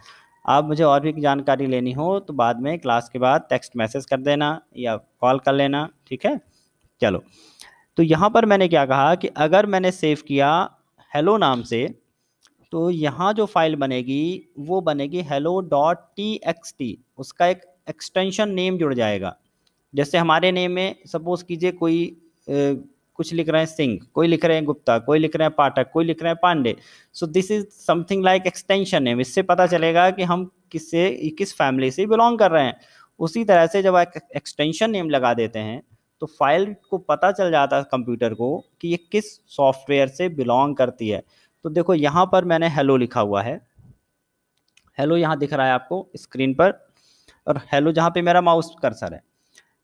आप मुझे और भी जानकारी लेनी हो तो बाद में क्लास के बाद टेक्स्ट मैसेज कर देना या कॉल कर लेना, ठीक है। चलो, तो यहाँ पर मैंने क्या कहा कि अगर मैंने सेव किया हेलो नाम से तो यहाँ जो फाइल बनेगी वो बनेगी hello.txt। उसका एक एक्सटेंशन नेम जुड़ जाएगा। जैसे हमारे नेम में सपोज कीजिए कोई कुछ लिख रहे हैं सिंह, कोई लिख रहे हैं गुप्ता, कोई लिख रहे हैं पाठक, कोई लिख रहे हैं Pandey. So this is something like extension name. इससे पता चलेगा कि हम किस फैमिली से बिलोंग कर रहे हैं। उसी तरह से जब आप एक्सटेंशन नेम लगा देते हैं तो फाइल को पता चल जाता है कंप्यूटर को कि ये किस सॉफ्टवेयर से बिलोंग करती है। तो देखो यहाँ पर मैंने हेलो लिखा हुआ है, हेलो यहाँ दिख रहा है आपको स्क्रीन पर, और हेलो जहाँ पे मेरा माउस कर्सर है,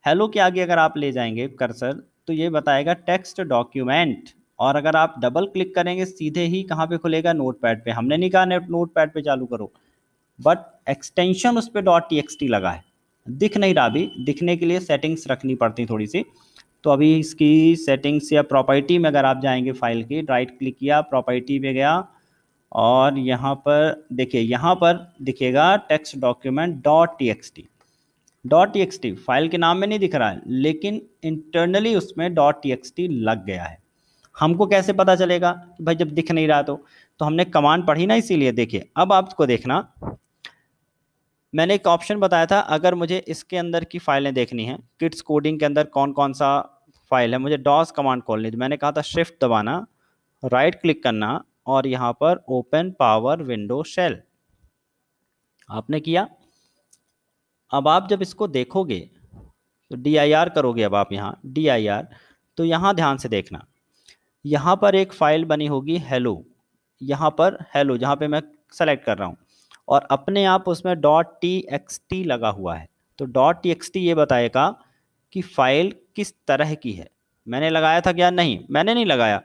हेलो के आगे अगर आप ले जाएंगे कर्सर तो ये बताएगा टेक्स्ट डॉक्यूमेंट। और अगर आप डबल क्लिक करेंगे सीधे ही कहाँ पे खुलेगा, नोटपैड पे। हमने नहीं कहा नोटपैड पे चालू करो, बट एक्सटेंशन उस पर .txt लगा है। दिख नहीं रहा, अभी दिखने के लिए सेटिंग्स रखनी पड़ती थोड़ी सी। तो अभी इसकी सेटिंग्स या प्रॉपर्टी में अगर आप जाएंगे फाइल की, राइट क्लिक किया, प्रॉपर्टी पे गया और यहाँ पर देखिए, यहाँ पर दिखेगा टेक्स्ट डॉक्यूमेंट .txt फाइल के नाम में नहीं दिख रहा है लेकिन इंटरनली उसमें .txt लग गया है। हमको कैसे पता चलेगा कि भाई जब दिख नहीं रहा तो हमने कमांड पढ़ी ना, इसीलिए। देखिए अब आपको देखना, मैंने एक ऑप्शन बताया था अगर मुझे इसके अंदर की फाइलें देखनी है, किड्स कोडिंग के अंदर कौन कौन सा फाइल है, मुझे डॉस कमांड खोलनी थी। मैंने कहा था शिफ्ट दबाना, राइट क्लिक करना और यहाँ पर ओपन पावर विंडो शेल आपने किया। अब आप जब इसको देखोगे तो dir करोगे, अब आप यहाँ dir, तो यहाँ ध्यान से देखना, यहाँ पर एक फाइल बनी होगी हेलो। यहाँ पर हेलो जहाँ पे मैं सेलेक्ट कर रहा हूँ और अपने आप उसमें .txt लगा हुआ है। तो .txt ये बताएगा कि फाइल किस तरह की है। मैंने लगाया था क्या? नहीं, मैंने नहीं लगाया।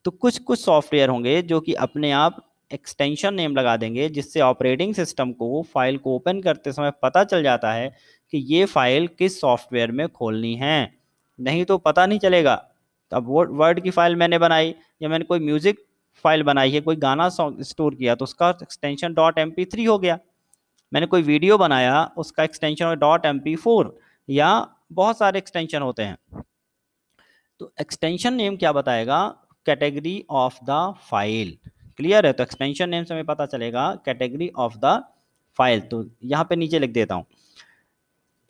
तो कुछ सॉफ्टवेयर होंगे जो कि अपने आप एक्सटेंशन नेम लगा देंगे जिससे ऑपरेटिंग सिस्टम को फाइल को ओपन करते समय पता चल जाता है कि ये फाइल किस सॉफ्टवेयर में खोलनी है। नहीं तो पता नहीं चलेगा। अब वो वर्ड की फाइल मैंने बनाई या मैंने कोई म्यूजिक फाइल बनाई है, कोई गाना स्टोर किया तो उसका एक्सटेंशन .mp3 हो गया। मैंने कोई वीडियो बनाया उसका एक्सटेंशन .mp4, या बहुत सारे एक्सटेंशन होते हैं। तो एक्सटेंशन नेम क्या बताएगा? Category of the file, clear है? तो एक्सटेंशन नेम से हमें पता चलेगा कैटेगरी ऑफ द फाइल। तो यहाँ पे नीचे लिख देता हूँ।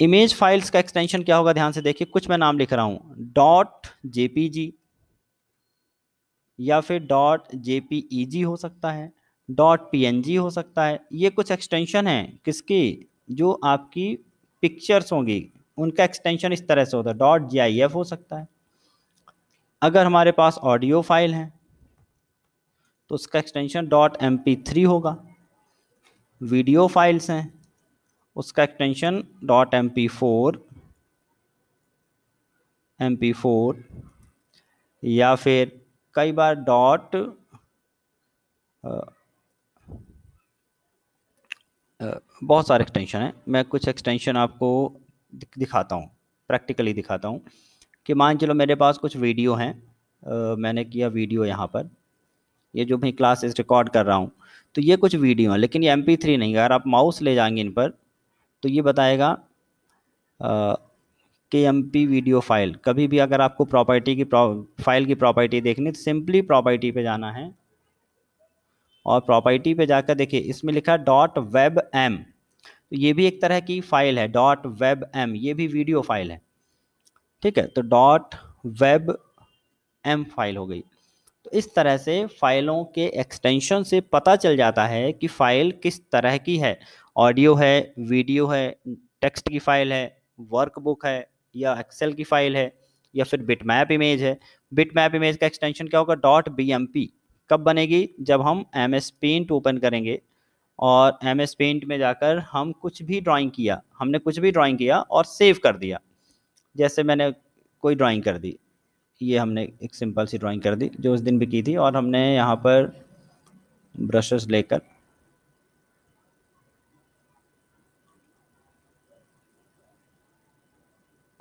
इमेज फाइल्स का एक्सटेंशन क्या होगा, ध्यान से देखिए, कुछ मैं नाम लिख रहा हूँ, डॉट जेपीजी या फिर डॉट जेपीईजी हो सकता है, डॉट पीएनजी हो सकता है। ये कुछ एक्सटेंशन हैं किसकी, जो आपकी पिक्चर्स होंगी उनका एक्सटेंशन इस तरह से होता है। डॉट जीआईएफ हो सकता है। अगर हमारे पास ऑडियो फाइल है तो उसका एक्सटेंशन डॉट MP3 होगा। वीडियो फाइल्स हैं उसका एक्सटेंशन डॉट MP4 या फिर कई बार डॉट बहुत सारे एक्सटेंशन हैं। मैं कुछ एक्सटेंशन आपको दिखाता हूँ, प्रैक्टिकली दिखाता हूँ। कि मान चलो मेरे पास कुछ वीडियो हैं, मैंने किया वीडियो यहाँ पर, ये जो मैं क्लासेस रिकॉर्ड कर रहा हूँ, तो ये कुछ वीडियो हैं, लेकिन ये MP3 नहीं है। अगर आप माउस ले जाएंगे इन पर तो ये बताएगा KMP वीडियो फाइल। कभी भी अगर आपको प्रॉपर्टी की फाइल की प्रॉपर्टी देखनी तो सिंपली प्रॉपर्टी पे जाना है और प्रॉपर्टी पे जाकर देखिए इसमें लिखा है डॉट वेब एम। तो ये भी एक तरह की फाइल है, डॉट वेब एम, ये भी वीडियो फाइल है। ठीक है, तो डॉट वेब एम फाइल हो गई। तो इस तरह से फाइलों के एक्सटेंशन से पता चल जाता है कि फाइल किस तरह की है। ऑडियो है, वीडियो है, टेक्स्ट की फाइल है, वर्कबुक है, या एक्सेल की फाइल है, या फिर बिटमैप इमेज है। बिटमैप इमेज का एक्सटेंशन क्या होगा, डॉट BMP। कब बनेगी, जब हम MS पेंट ओपन करेंगे और MS पेंट में जाकर हम कुछ भी ड्राइंग किया, हमने कुछ भी ड्राइंग किया और सेव कर दिया। जैसे मैंने कोई ड्राइंग कर दी, ये हमने एक सिंपल सी ड्राइंग कर दी जो उस दिन भी की थी, और हमने यहाँ पर ब्रशेस लेकर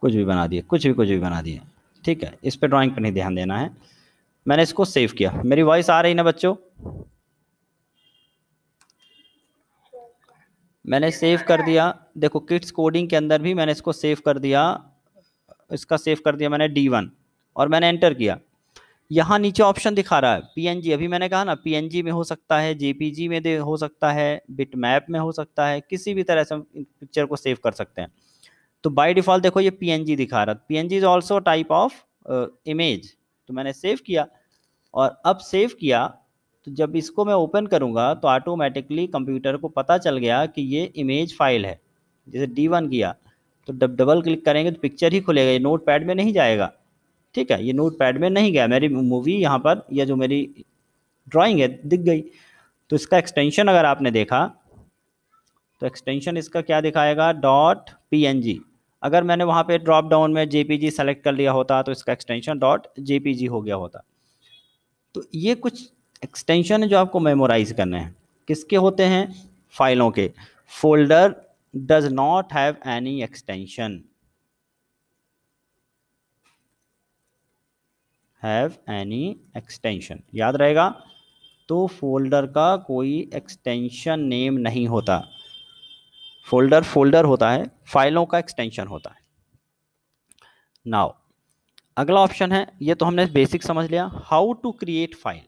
कुछ भी बना दिए, कुछ भी बना दिए। ठीक है, इस पे ड्राइंग पर नहीं ध्यान देना है। मैंने इसको सेव किया। मेरी वॉइस आ रही ना बच्चों? मैंने सेव कर दिया। देखो किड्स कोडिंग के अंदर भी मैंने इसको सेव कर दिया, इसका सेव कर दिया मैंने D1 और मैंने एंटर किया। यहाँ नीचे ऑप्शन दिखा रहा है PNG। अभी मैंने कहा ना PNG में हो सकता है, JPG में हो सकता है, बिटमैप में हो सकता है, किसी भी तरह से हम पिक्चर को सेव कर सकते हैं। तो बाय डिफॉल्ट देखो ये PNG दिखा रहा है। PNG is also type of image. तो मैंने सेव किया और अब सेव किया तो जब इसको मैं ओपन करूंगा तो ऑटोमेटिकली कंप्यूटर को पता चल गया कि ये इमेज फाइल है। जैसे D1 किया तो डबल क्लिक करेंगे तो पिक्चर ही खुलेगा, ये नोट पैड में नहीं जाएगा। ठीक है, ये नोट पैड में नहीं गया, मेरी मूवी यहाँ पर या जो मेरी ड्राइंग है दिख गई। तो इसका एक्सटेंशन अगर आपने देखा तो एक्सटेंशन इसका क्या दिखाएगा, डॉट PNG। अगर मैंने वहाँ पे ड्रॉप डाउन में JPG सेलेक्ट कर लिया होता तो इसका एक्सटेंशन डॉट JPG हो गया होता। तो ये कुछ एक्सटेंशन है जो आपको मेमोराइज करने हैं। किसके होते हैं, फाइलों के। Folder does not have any extension, have any extension, याद रहेगा। तो फोल्डर का कोई एक्सटेंशन नेम नहीं होता। फोल्डर फोल्डर होता है, फाइलों का एक्सटेंशन होता है। नाउ अगला ऑप्शन है, ये तो हमने बेसिक समझ लिया, how to create file.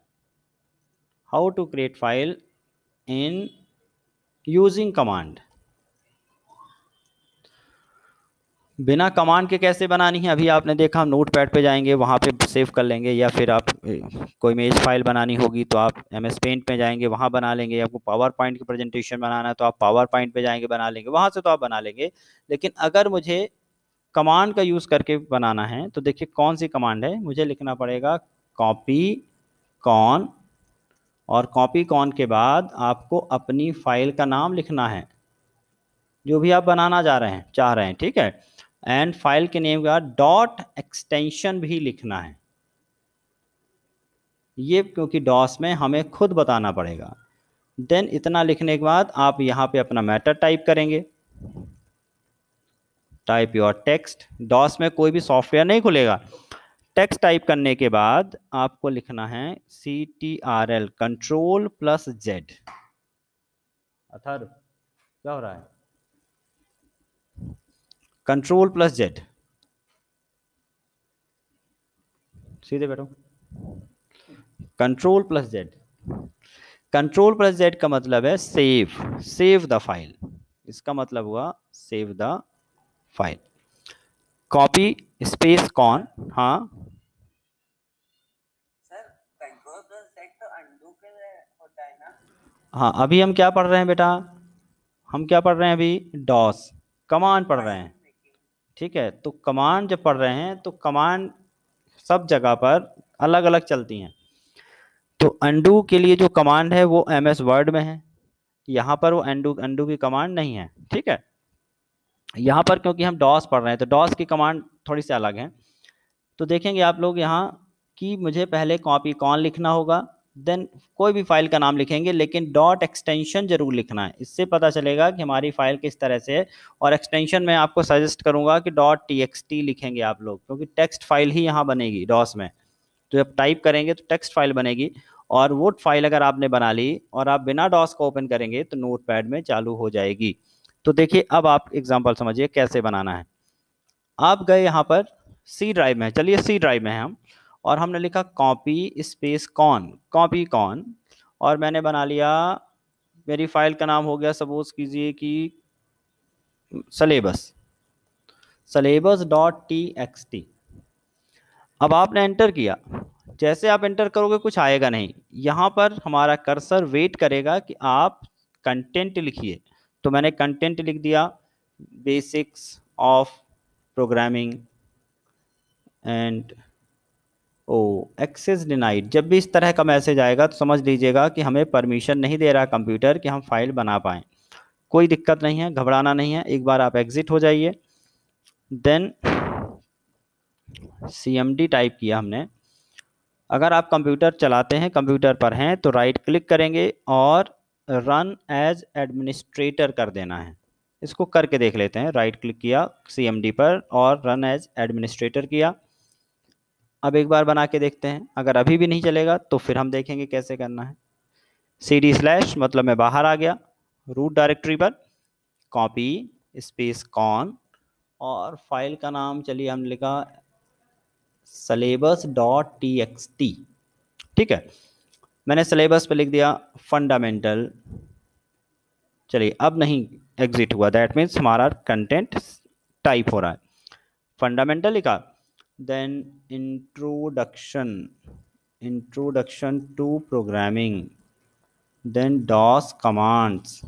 How to create file in using command. बिना कमांड के कैसे बनानी है, अभी आपने देखा, हम नोट पैड पे जाएंगे वहाँ पे सेव कर लेंगे, या फिर आप कोई इमेज फाइल बनानी होगी तो आप MS पेंट में जाएंगे वहाँ बना लेंगे, आपको पावर पॉइंट की प्रेजेंटेशन बनाना है तो आप पावर पॉइंट पे जाएंगे बना लेंगे, वहाँ से तो आप बना लेंगे। लेकिन अगर मुझे कमांड का यूज़ करके बनाना है तो देखिए कौन सी कमांड है, मुझे लिखना पड़ेगा कॉपी कॉन, और कॉपी कॉन के बाद आपको अपनी फाइल का नाम लिखना है जो भी आप बनाना चाह रहे हैं। ठीक है, एंड फाइल के नेम का डॉट एक्सटेंशन भी लिखना है, ये क्योंकि डॉस में हमें खुद बताना पड़ेगा। देन इतना लिखने के बाद आप यहाँ पे अपना मैटर टाइप करेंगे, टाइप योर टेक्स्ट। डॉस में कोई भी सॉफ्टवेयर नहीं खुलेगा। टेक्स्ट टाइप करने के बाद आपको लिखना है CTRL Ctrl+Z। अथर्व क्या हो रहा है, Ctrl+Z, सीधे बैठो, Ctrl+Z। कंट्रोल प्लस जेड का मतलब है सेव द फाइल, इसका मतलब हुआ save the file. Copy space con, हाँ सर कंट्रोल प्लस जेड तो अनडू के लिए होता है ना। हाँ, अभी हम क्या पढ़ रहे हैं बेटा, हम क्या पढ़ रहे हैं अभी, डॉस कमांड पढ़ रहे हैं। ठीक है, तो कमांड जब पढ़ रहे हैं तो कमांड सब जगह पर अलग अलग चलती हैं। तो अंडू के लिए जो कमांड है वो एमएस वर्ड में है, यहाँ पर वो अंडू अंडू की कमांड नहीं है। ठीक है, यहाँ पर क्योंकि हम डॉस पढ़ रहे हैं तो डॉस की कमांड थोड़ी सी अलग है। तो देखेंगे आप लोग यहाँ कि मुझे पहले कॉपी कॉन लिखना होगा, देन कोई भी फाइल का नाम लिखेंगे, लेकिन डॉट एक्सटेंशन जरूर लिखना है, इससे पता चलेगा कि हमारी फाइल किस तरह से है। और एक्सटेंशन में आपको सजेस्ट करूंगा कि डॉट टीएक्सटी लिखेंगे आप लोग, क्योंकि टेक्स्ट फाइल ही यहाँ बनेगी डॉस में। तो जब टाइप करेंगे तो टेक्स्ट फाइल बनेगी, और वो फाइल अगर आपने बना ली और आप बिना डॉस को ओपन करेंगे तो नोटपैड में चालू हो जाएगी। तो देखिए अब आप एग्जांपल समझिए कैसे बनाना है। आप गए यहाँ पर सी ड्राइव में, चलिए सी ड्राइव में हैं हम, और हमने लिखा copy space con, copy con, और मैंने बना लिया, मेरी फाइल का नाम हो गया सपोज कीजिए कि syllabus, syllabus dot t x T. अब आपने एंटर किया, जैसे आप एंटर करोगे कुछ आएगा नहीं, यहाँ पर हमारा कर्सर वेट करेगा कि आप कंटेंट लिखिए। तो मैंने कंटेंट लिख दिया, basics of programming and O access denied. जब भी इस तरह का मैसेज आएगा तो समझ लीजिएगा कि हमें परमिशन नहीं दे रहा कंप्यूटर कि हम फाइल बना पाएँ। कोई दिक्कत नहीं है, घबराना नहीं है, एक बार आप एग्जिट हो जाइए। देन cmd टाइप किया हमने। अगर आप कंप्यूटर चलाते हैं, कंप्यूटर पर हैं, तो राइट क्लिक करेंगे और रन एज एडमिनिस्ट्रेटर कर देना है। इसको करके देख लेते हैं, राइट क्लिक किया cmd पर और रन एज एडमिनिस्ट्रेटर किया। अब एक बार बना के देखते हैं, अगर अभी भी नहीं चलेगा तो फिर हम देखेंगे कैसे करना है। cd/ मतलब मैं बाहर आ गया रूट डायरेक्टरी पर, कॉपी स्पेस कॉन, और फाइल का नाम चलिए हम लिखा syllabus dot t x t. ठीक है, मैंने सिलेबस पे लिख दिया फंडामेंटल। चलिए अब नहीं एग्जिट हुआ, दैट मीन्स हमारा कंटेंट टाइप हो रहा है। फंडामेंटल लिखा, then introduction, introduction to programming, then DOS commands,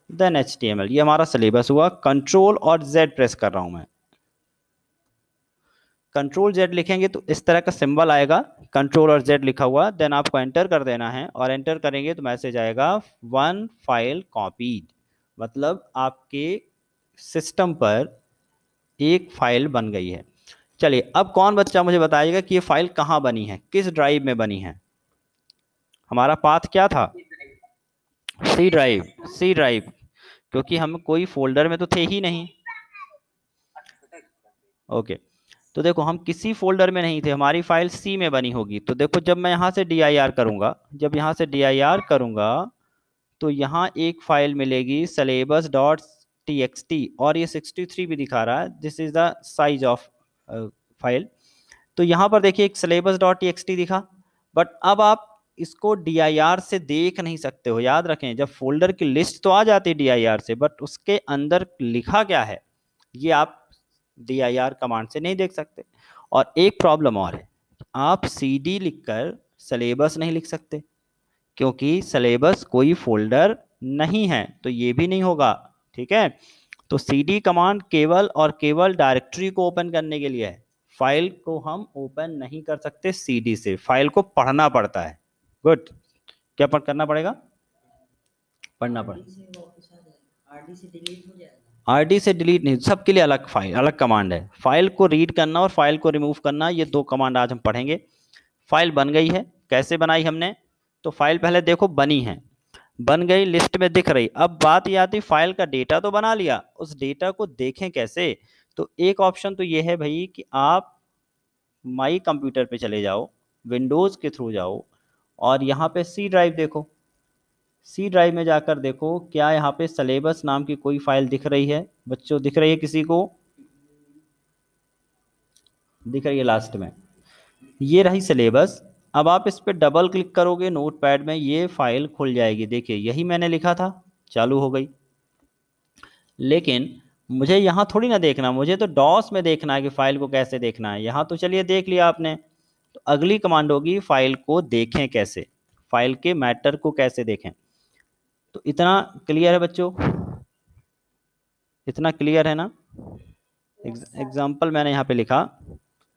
then HTML. ये हमारा सिलेबस हुआ। कंट्रोल और जेड प्रेस कर रहा हूं मैं। कंट्रोल जेड लिखेंगे तो इस तरह का सिंबल आएगा, कंट्रोल और जेड लिखा हुआ, देन आपको एंटर कर देना है, और एंटर करेंगे तो मैसेज आएगा वन फाइल कॉपीड, मतलब आपके सिस्टम पर एक फाइल बन गई है। चलिए अब कौन बच्चा मुझे बताइएगा कि ये फाइल कहाँ बनी है, किस ड्राइव में बनी है। हमारा पाथ क्या था, सी ड्राइव, सी ड्राइव, क्योंकि हम कोई फोल्डर में तो थे ही नहीं। ओके, तो देखो हम किसी फोल्डर में नहीं थे, हमारी फाइल सी में बनी होगी। तो देखो जब मैं यहाँ से dir करूँगा, जब यहाँ से dir करूँगा तो यहाँ एक फाइल मिलेगी syllabus dot t x T, और ये 63 भी दिखा रहा है, this is the size of file. तो यहाँ पर देखिए एक syllabus dot t x T दिखा, बट अब आप इसको dir से देख नहीं सकते हो। याद रखें, जब फोल्डर की लिस्ट तो आ जाती है dir से, बट उसके अंदर लिखा क्या है ये आप dir कमांड से नहीं देख सकते। और एक प्रॉब्लम और है, आप cd लिखकर सिलेबस नहीं लिख सकते, क्योंकि सिलेबस कोई फोल्डर नहीं है, तो ये भी नहीं होगा। ठीक है, तो cd कमांड केवल और केवल डायरेक्टरी को ओपन करने के लिए है, फाइल को हम ओपन नहीं कर सकते cd से, फाइल को पढ़ना पड़ता है। गुड, क्या करना पड़ेगा, पढ़ना पड़ेगा। आरडी से डिलीट नहीं, सबके लिए अलग फाइल, अलग कमांड है। फाइल को रीड करना और फाइल को रिमूव करना, ये दो कमांड आज हम पढ़ेंगे। फाइल बन गई है, कैसे बनाई हमने, तो फाइल पहले देखो बनी है, बन गई, लिस्ट में दिख रही। अब बात ये आती, फाइल का डेटा तो बना लिया, उस डेटा को देखें कैसे। तो एक ऑप्शन तो ये है भाई कि आप माई कंप्यूटर पे चले जाओ, विंडोज़ के थ्रू जाओ, और यहाँ पे सी ड्राइव देखो, सी ड्राइव में जाकर देखो क्या यहाँ पे सिलेबस नाम की कोई फाइल दिख रही है बच्चों, दिख रही है किसी को, दिख रही है लास्ट में, ये रही सिलेबस। अब आप इस पर डबल क्लिक करोगे नोटपैड में, ये फाइल खुल जाएगी। देखिए यही मैंने लिखा था, चालू हो गई। लेकिन मुझे यहाँ थोड़ी ना देखना, मुझे तो डॉस में देखना है कि फाइल को कैसे देखना है। यहाँ तो चलिए देख लिया आपने, तो अगली कमांड होगी फाइल को देखें कैसे, फाइल के मैटर को कैसे देखें। तो इतना क्लियर है बच्चों, इतना क्लियर है ना। एग्जाम्पल मैंने यहाँ पे लिखा,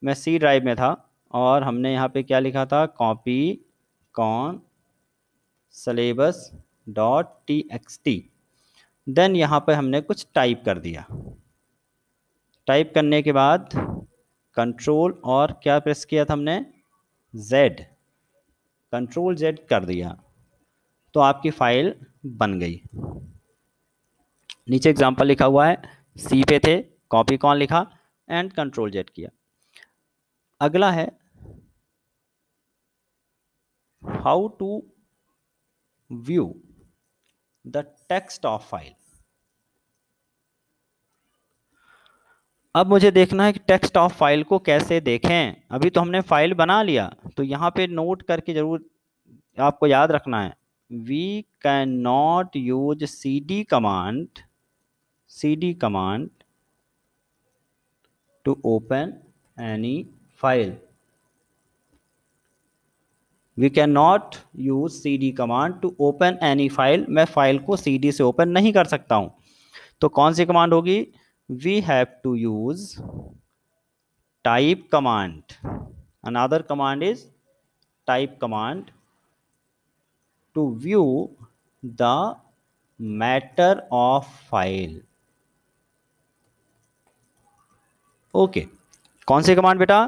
मैं सी ड्राइव में था और हमने यहाँ पे क्या लिखा था, copy con syllabus dot txt। Then यहाँ पे हमने कुछ टाइप कर दिया। टाइप करने के बाद कंट्रोल और क्या प्रेस किया था हमने, Z, कंट्रोल Z कर दिया, तो आपकी फाइल बन गई। नीचे एग्जांपल लिखा हुआ है, सी पे थे, कॉपी कॉन लिखा एंड कंट्रोल Z किया। अगला है how to view the text of file. अब मुझे देखना है कि टेक्स्ट ऑफ फाइल को कैसे देखें। अभी तो हमने फाइल बना लिया, तो यहाँ पे नोट करके जरूर आपको याद रखना है, we can not use cd command to open any file. We can not use cd command to open any file. मैं फाइल को cd से ओपन नहीं कर सकता हूं। तो कौन सी कमांड होगी, we have to use type command. Another command is type command to view the matter of file। Okay, कौन सी कमांड बेटा,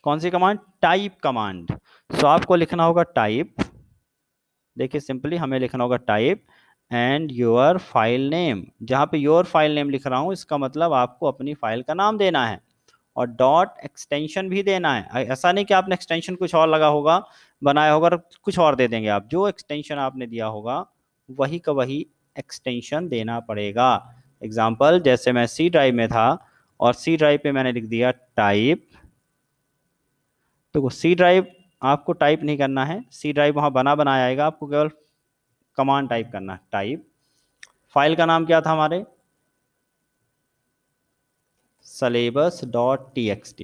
कौन सी कमांड, टाइप कमांड। सो आपको लिखना होगा टाइप, देखिए सिंपली हमें लिखना होगा type and your file name. जहाँ पे योर फाइल नेम लिख रहा हूँ, इसका मतलब आपको अपनी फाइल का नाम देना है, और डॉट एक्सटेंशन भी देना है। ऐसा नहीं कि आपने एक्सटेंशन कुछ और लगा होगा, बनाया होगा, कुछ और दे देंगे आप। जो एक्सटेंशन आपने दिया होगा वही का वही एक्सटेंशन देना पड़ेगा। एग्जाम्पल, जैसे मैं सी ड्राइव में था और सी ड्राइव पे मैंने लिख दिया टाइप, तो सी ड्राइव आपको टाइप नहीं करना है, सी ड्राइव वहाँ बना बनाया आएगा, आपको केवल कमांड टाइप करना है, टाइप। फाइल का नाम क्या था हमारे, सिलेबस डॉट txt।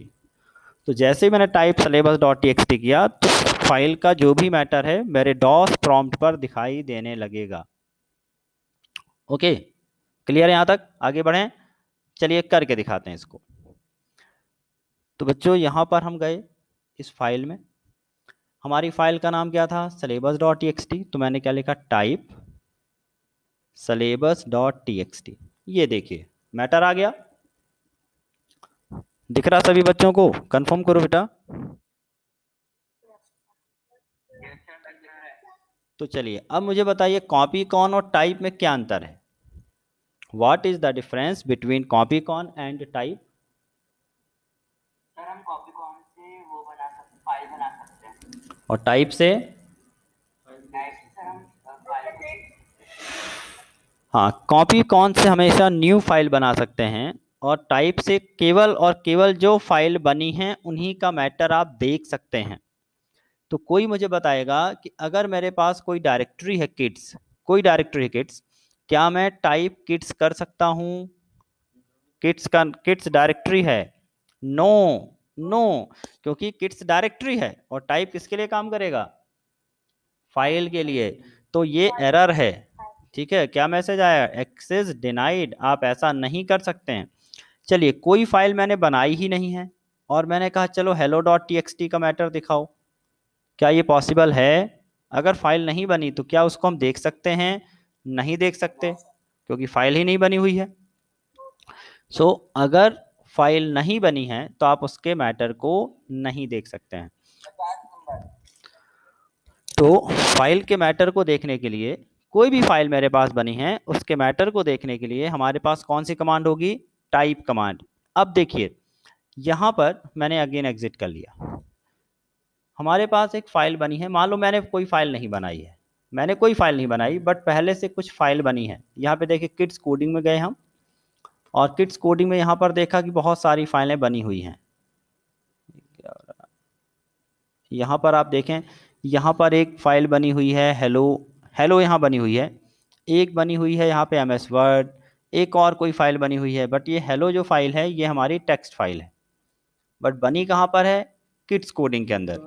तो जैसे ही मैंने टाइप सिलेबस डॉट txt किया, तो फाइल का जो भी मैटर है मेरे डॉस प्रॉम्प्ट पर दिखाई देने लगेगा। ओके, क्लियर है यहाँ तक, आगे बढ़ें, चलिए करके दिखाते हैं इसको। तो बच्चों यहाँ पर हम गए इस फाइल में, हमारी फाइल का नाम क्या था, सिलेबस डॉट txt। तो मैंने क्या लिखा, टाइप सिलेबस डॉट txt। ये देखिए मैटर आ गया, दिख रहा सभी बच्चों को, कंफर्म करो बेटा। तो चलिए अब मुझे बताइए कॉपी कॉन और टाइप में क्या अंतर है। What is the difference between copy con and type. Sir हम कॉपी कॉन से वो बना सकते, फाइल बना सकते हैं, और टाइप से, टाइप से सर हम फाइल, हाँ, कॉपी कॉन से हमेशा न्यू फाइल बना सकते हैं, और टाइप से केवल और केवल जो फाइल बनी है उन्हीं का मैटर आप देख सकते हैं। तो कोई मुझे बताएगा कि अगर मेरे पास कोई डायरेक्टरी है किड्स, कोई डायरेक्टरी है किड्स, क्या मैं टाइप किड्स कर सकता हूँ, किड्स का किड्स डायरेक्टरी है, नो नो, क्योंकि किड्स डायरेक्टरी है और टाइप किसके लिए काम करेगा, फाइल के लिए। तो ये एरर है, ठीक है। क्या मैसेज आया, एक्सेस डिनाइड, आप ऐसा नहीं कर सकते हैं। चलिए कोई फाइल मैंने बनाई ही नहीं है और मैंने कहा चलो hello डॉट txt का मैटर दिखाओ, क्या ये पॉसिबल है। अगर फाइल नहीं बनी तो क्या उसको हम देख सकते हैं, नहीं देख सकते, क्योंकि फाइल ही नहीं बनी हुई है। सो अगर फाइल नहीं बनी है तो आप उसके मैटर को नहीं देख सकते हैं। तो फाइल के मैटर को देखने के लिए, कोई भी फाइल मेरे पास बनी है उसके मैटर को देखने के लिए हमारे पास कौन सी कमांड होगी, टाइप कमांड। अब देखिए यहाँ पर मैंने अगेन एग्जिट कर लिया, हमारे पास एक फाइल बनी है, मान लो मैंने कोई फाइल नहीं बनाई है, मैंने कोई फाइल नहीं बनाई, बट पहले से कुछ फाइल बनी है। यहाँ पे देखिए किड्स कोडिंग में गए हम, और किड्स कोडिंग में यहाँ पर देखा कि बहुत सारी फाइलें बनी हुई हैं। यहाँ पर आप देखें, यहाँ पर एक फाइल बनी हुई है हेलो, हेलो यहाँ बनी हुई है, एक बनी हुई है यहाँ पे MS वर्ड, एक और कोई फाइल बनी हुई है, बट ये हेलो जो फाइल है ये हमारी टेक्स्ट फाइल है, बट बनी कहाँ पर है, किड्स कोडिंग के अंदर।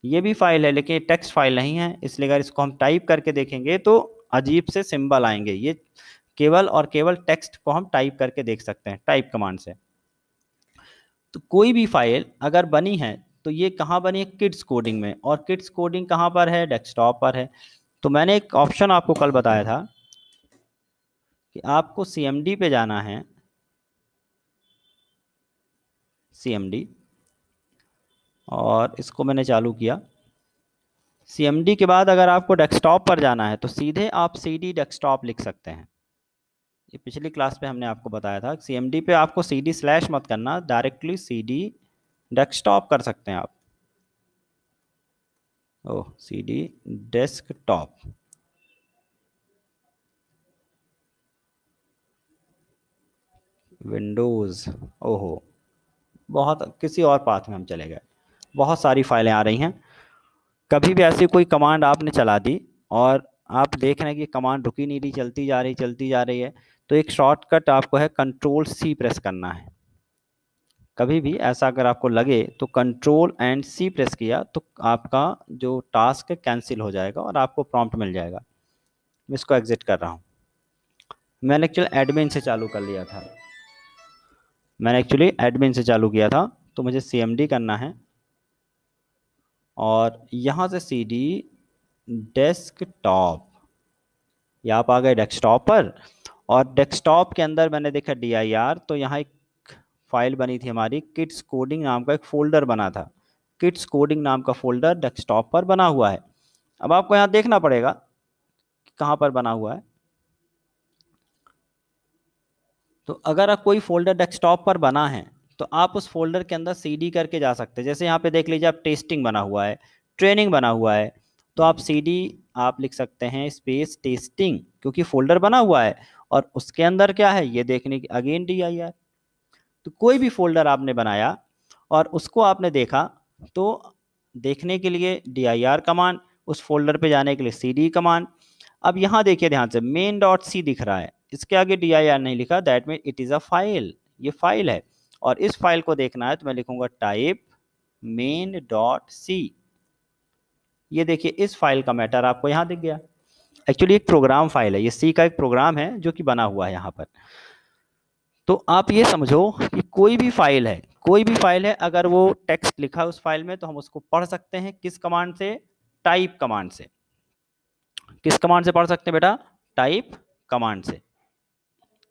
ये भी फाइल है लेकिन टेक्स्ट फाइल नहीं है, इसलिए अगर इसको हम टाइप करके देखेंगे तो अजीब से सिंबल आएंगे। ये केवल और केवल टेक्स्ट को हम टाइप करके देख सकते हैं टाइप कमांड से। तो कोई भी फाइल अगर बनी है तो ये कहाँ बनी है, किड्स कोडिंग में, और किड्स कोडिंग कहाँ पर है, डेस्कटॉप पर है। तो मैंने एक ऑप्शन आपको कल बताया था कि आपको CMD पे जाना है, CMD, और इसको मैंने चालू किया। CMD के बाद अगर आपको डेस्कटॉप पर जाना है तो सीधे आप CD डेस्कटॉप लिख सकते हैं। ये पिछली क्लास पे हमने आपको बताया था, CMD पे आपको CD/ मत करना, डायरेक्टली CD डेस्कटॉप कर सकते हैं आप। ओह, CD डेस्कटॉप, विंडोज़, ओहो, बहुत किसी और पाथ में हम चले गए। बहुत सारी फाइलें आ रही हैं। कभी भी ऐसी कोई कमांड आपने चला दी और आप देख रहे हैं कि कमांड रुकी नहीं रही, चलती जा रही है, तो एक शॉर्टकट आपको है Ctrl+C प्रेस करना है। कभी भी ऐसा अगर आपको लगे तो Ctrl+C प्रेस किया तो आपका जो टास्क है कैंसिल हो जाएगा और आपको प्रॉम्प्ट मिल जाएगा। मैं इसको एग्जिट कर रहा हूँ। मैंने एक्चुअली एडमिन से चालू कर लिया था, तो मुझे CMD करना है और यहाँ से CD डेस्कटॉप, यहाँ आप आ गए डेस्कटॉप पर, और डेस्कटॉप के अंदर मैंने देखा dir, तो यहाँ एक फाइल बनी थी हमारी, किड्स कोडिंग नाम का एक फोल्डर बना था, किड्स कोडिंग नाम का फोल्डर डेस्कटॉप पर बना हुआ है। अब आपको यहाँ देखना पड़ेगा कि कहाँ पर बना हुआ है। तो अगर आप कोई फोल्डर डेस्कटॉप पर बना है तो आप उस फोल्डर के अंदर CD करके जा सकते हैं। जैसे यहाँ पे देख लीजिए, आप टेस्टिंग बना हुआ है, ट्रेनिंग बना हुआ है, तो आप CD आप लिख सकते हैं स्पेस टेस्टिंग, क्योंकि फोल्डर बना हुआ है और उसके अंदर क्या है ये देखने की अगेन dir। तो कोई भी फोल्डर आपने बनाया और उसको आपने देखा तो देखने के लिए dir कमांड, उस फोल्डर पे जाने के लिए CD कमांड। अब यहाँ देखिए ध्यान से, main.c दिख रहा है, इसके आगे dir नहीं लिखा, that mean it is a file, ये फाइल है। और इस फाइल को देखना है तो मैं लिखूंगा टाइप main.c। ये देखिए इस फाइल का मैटर आपको यहाँ दिख गया। एक्चुअली एक प्रोग्राम फाइल है, ये C का एक प्रोग्राम है जो कि बना हुआ है यहाँ पर। तो आप ये समझो कि कोई भी फाइल है, अगर वो टेक्स्ट लिखा है उस फाइल में तो हम उसको पढ़ सकते हैं किस कमांड से, टाइप कमांड से। किस कमांड से पढ़ सकते हैं बेटा, टाइप कमांड से।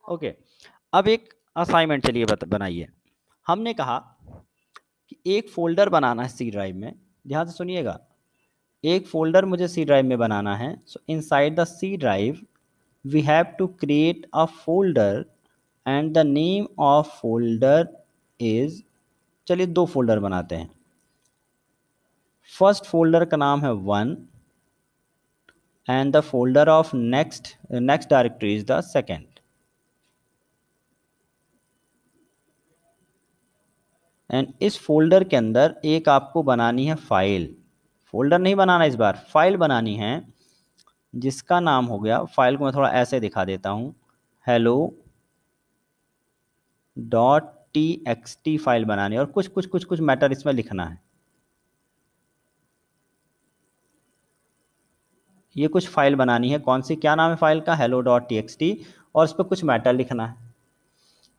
ओके, अब एक असाइनमेंट चलिए बनाइए। हमने कहा कि एक फोल्डर बनाना है C ड्राइव में, ध्यान से सुनिएगा, एक फोल्डर मुझे C ड्राइव में बनाना है। So inside the C drive we have to create a folder and the name of folder is, चलिए 2 फोल्डर बनाते हैं। फर्स्ट फोल्डर का नाम है 1 and the folder of next directory is the second. And इस फोल्डर के अंदर एक आपको बनानी है फाइल, फोल्डर नहीं बनाना, इस बार फाइल बनानी है, जिसका नाम हो गया, फाइल को मैं थोड़ा ऐसे दिखा देता हूँ, hello.txt फाइल बनानी है और कुछ मैटर इसमें लिखना है। ये कुछ फाइल बनानी है, कौन सी, क्या नाम है फाइल का, hello.txt, और इस पर कुछ मैटर लिखना है।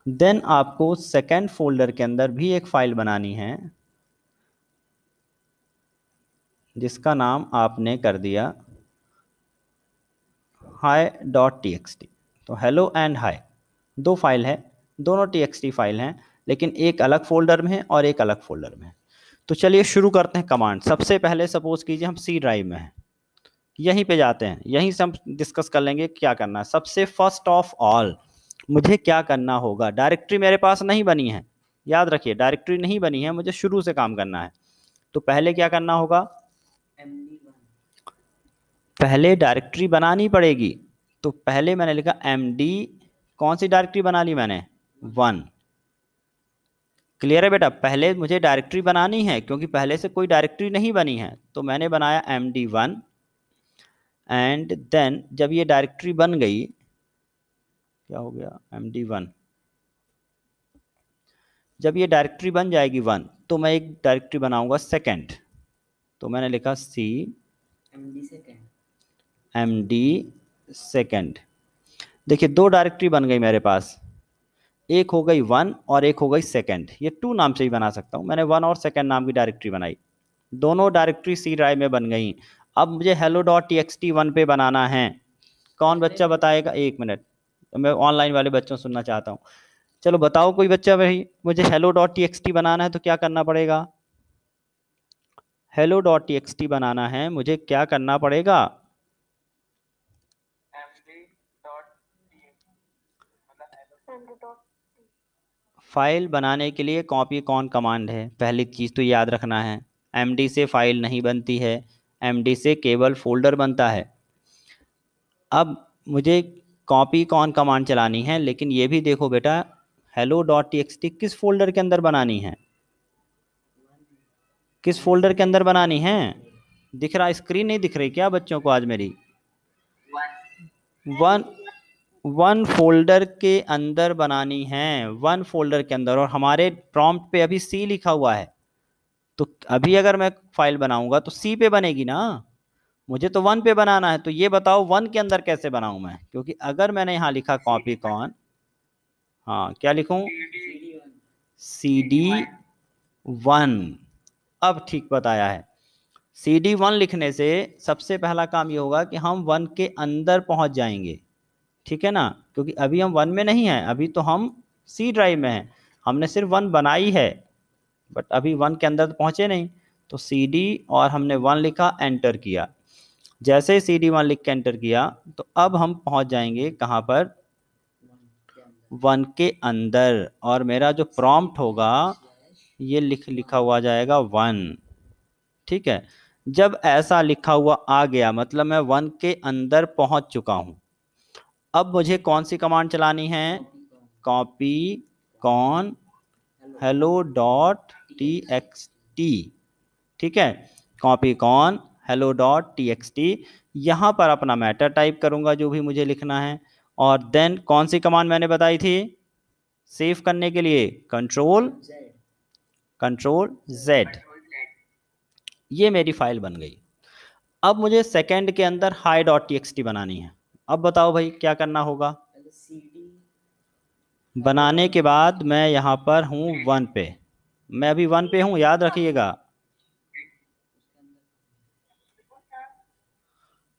देन आपको सेकेंड फोल्डर के अंदर भी एक फाइल बनानी है जिसका नाम आपने कर दिया hi.txt। तो हेलो एंड हाई 2 फाइल है, दोनों txt फाइल हैं, लेकिन एक अलग फोल्डर में है और एक अलग फोल्डर में है। तो चलिए शुरू करते हैं कमांड। सबसे पहले सपोज कीजिए हम C ड्राइव में हैं, यहीं पे जाते हैं, यहीं से हम डिस्कस कर लेंगे क्या करना है। सबसे फर्स्ट ऑफ ऑल मुझे क्या करना होगा, डायरेक्टरी मेरे पास नहीं बनी है, याद रखिए डायरेक्टरी नहीं बनी है, मुझे शुरू से काम करना है। तो पहले क्या करना होगा, पहले डायरेक्टरी बनानी पड़ेगी। तो पहले मैंने लिखा MD, कौन सी डायरेक्टरी बना ली मैंने, 1, क्लियर है बेटा? पहले मुझे डायरेक्टरी बनानी है क्योंकि पहले से कोई डायरेक्टरी नहीं बनी है, तो मैंने बनाया MD1 एंड देन जब ये डायरेक्टरी बन गई, क्या हो गया, MD1, जब ये डायरेक्टरी बन जाएगी 1, तो मैं एक डायरेक्टरी बनाऊंगा सेकंड, तो मैंने लिखा MD सेकंड। देखिए 2 डायरेक्टरी बन गई मेरे पास, एक हो गई 1 और एक हो गई सेकंड। ये 2 नाम से ही बना सकता हूँ, मैंने 1 और सेकंड नाम की डायरेक्टरी बनाई, दोनों डायरेक्टरी सी ड्राइव में बन गई। अब मुझे hello.txt 1 पे बनाना है। कौन बच्चा बताएगा? 1 मिनट, मैं ऑनलाइन वाले बच्चों से सुनना चाहता हूँ। चलो बताओ कोई बच्चा भाई, मुझे hello.txt बनाना है तो क्या करना पड़ेगा? hello.txt बनाना है, मुझे क्या करना पड़ेगा? फाइल बनाने के लिए कॉपी कौन कमांड है, पहली चीज़ तो याद रखना है। MD से फाइल नहीं बनती है, MD से केवल फोल्डर बनता है। अब मुझे कॉपी कौन कमांड चलानी है, लेकिन ये भी देखो बेटा, hello.txt किस फोल्डर के अंदर बनानी है, किस फोल्डर के अंदर बनानी है? दिख रहा, स्क्रीन नहीं दिख रही क्या बच्चों को आज मेरी? वन फोल्डर के अंदर बनानी है, 1 फोल्डर के अंदर। और हमारे प्रॉम्प्ट पे अभी C लिखा हुआ है, तो अभी अगर मैं फाइल बनाऊंगा तो C पे बनेगी ना, मुझे तो 1 पे बनाना है। तो ये बताओ 1 के अंदर कैसे बनाऊं मैं, क्योंकि अगर मैंने यहाँ लिखा कॉपी कौन, हाँ क्या लिखूं, CD1। अब ठीक बताया है, CD1 लिखने से सबसे पहला काम ये होगा कि हम 1 के अंदर पहुंच जाएंगे, ठीक है ना, क्योंकि अभी हम 1 में नहीं हैं, अभी तो हम C ड्राइव में हैं। हमने सिर्फ 1 बनाई है, बट अभी 1 के अंदर तो पहुंचे नहीं। तो CD और हमने 1 लिखा, एंटर किया। जैसे ही CD1 लिख के एंटर किया, तो अब हम पहुंच जाएंगे कहाँ पर, 1 के अंदर। और मेरा जो प्रॉम्प्ट होगा ये लिखा हुआ जाएगा 1, ठीक है। जब ऐसा लिखा हुआ आ गया मतलब मैं 1 के अंदर पहुंच चुका हूं। अब मुझे कौन सी कमांड चलानी है, कॉपी कॉन hello.txt, ठीक है, कॉपी कॉन hello.txt। यहाँ पर अपना मैटर टाइप करूँगा जो भी मुझे लिखना है, और देन कौन सी कमांड मैंने बताई थी सेव करने के लिए, कंट्रोल Z। ये मेरी फाइल बन गई। अब मुझे सेकंड के अंदर hi.txt बनानी है। अब बताओ भाई क्या करना होगा? बनाने के बाद मैं यहाँ पर हूँ 1 पे, मैं अभी 1 पे हूँ, याद रखिएगा।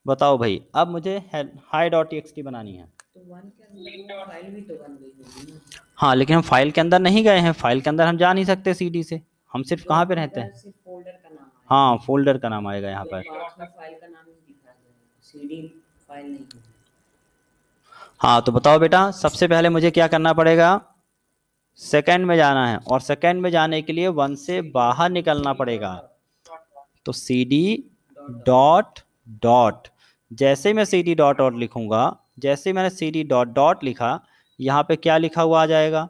बताओ भाई, अब मुझे hi.txt बनानी है, तो 1 के अंदर फाइल भी तो बन गई होगी ना। हाँ, लेकिन हम फाइल के अंदर नहीं गए हैं, फाइल के अंदर हम जा नहीं सकते CD से, हम सिर्फ कहाँ पे रहते हैं, सिर्फ फोल्डर का नाम आएगा। हाँ फोल्डर का नाम आएगा यहाँ पर। पाथ में फाइल का नाम ही दिखा जाएगा, CD फाइल नहीं होगी। हाँ तो बताओ बेटा, सबसे पहले मुझे क्या करना पड़ेगा, सेकंड में जाना है, और सेकंड में जाने के लिए 1 से बाहर निकलना पड़ेगा। तो CD डॉट डॉट, जैसे मैं CD डॉट डॉट लिखूंगा, जैसे मैंने CD डॉट डॉट लिखा, यहाँ पे क्या लिखा हुआ आ जाएगा,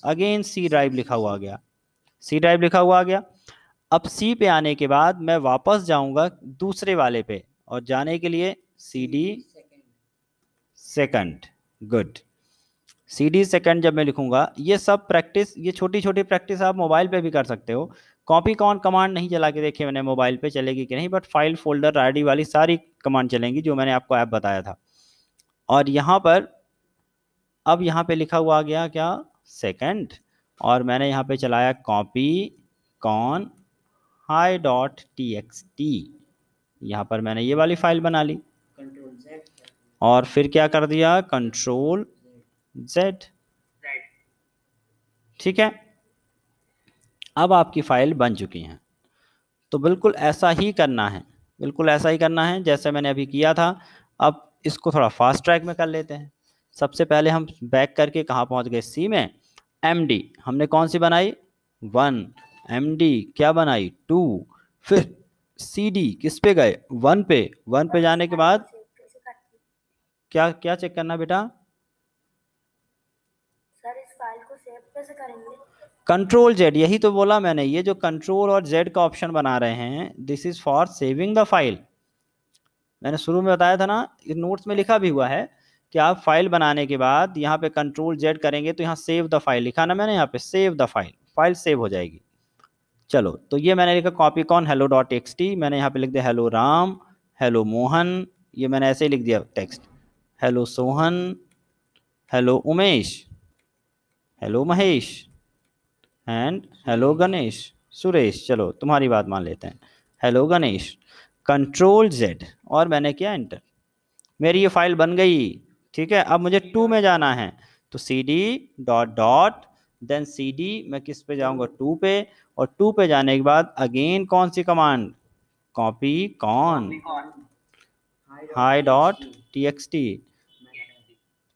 अगेन C ड्राइव लिखा हुआ आ गया, C ड्राइव लिखा हुआ आ गया। अब C पे आने के बाद मैं वापस जाऊंगा दूसरे वाले पे, और जाने के लिए CD second, good. CD second जब मैं लिखूंगा, ये सब प्रैक्टिस, ये छोटी छोटी प्रैक्टिस आप मोबाइल पे भी कर सकते हो। कॉपी कॉन कमांड नहीं चला के देखिए मैंने मोबाइल पे चलेगी कि नहीं, बट फाइल फोल्डर ID वाली सारी कमांड चलेंगी जो मैंने आपको ऐप बताया था। और यहाँ पर अब यहाँ पे लिखा हुआ आ गया क्या, सेकंड, और मैंने यहाँ पे चलाया कॉपी कॉन hi.txt, यहाँ पर मैंने ये वाली फाइल बना ली, कंट्रोल Z, और फिर क्या कर दिया, कंट्रोल Z, ठीक है। अब आपकी फाइल बन चुकी है। तो बिल्कुल ऐसा ही करना है, बिल्कुल ऐसा ही करना है जैसे मैंने अभी किया था। अब इसको थोड़ा फास्ट ट्रैक में कर लेते हैं। सबसे पहले हम बैक करके कहाँ पहुँच गए, C में। MD हमने कौन सी बनाई, 1, MD क्या बनाई, 2, फिर CD किस पे गए, 1 पे। 1 पे जाने के बाद क्या क्या चेक करना बेटा, सर इस फाइल को सेव कैसे करेंगे? कंट्रोल जेड, यही तो बोला मैंने, ये जो कंट्रोल और जेड का ऑप्शन बना रहे हैं, this is for saving the file. मैंने शुरू में बताया था ना, नोट्स में लिखा भी हुआ है कि आप फाइल बनाने के बाद यहाँ पे कंट्रोल जेड करेंगे तो यहाँ सेव द फाइल लिखा ना मैंने, यहाँ पे save the file, file save हो जाएगी। चलो, तो ये मैंने लिखा copy con hello dot T, मैंने यहाँ पे लिख दिया हेलो राम, हेलो मोहन, ये मैंने ऐसे ही लिख दिया text, hello Sohan, hello Umesh, hello Mahesh, and hello Ganesh, Suresh, चलो तुम्हारी बात मान लेते हैं, हेलो गणेश, कंट्रोल जेड, और मैंने किया एंटर, मेरी ये फाइल बन गई। ठीक है, अब मुझे 2 में जाना है, तो C D dot dot then C D, मैं किस पे जाऊंगा, 2 पे, और 2 पे जाने के बाद अगेन कौन सी command, copy con hi dot t x t,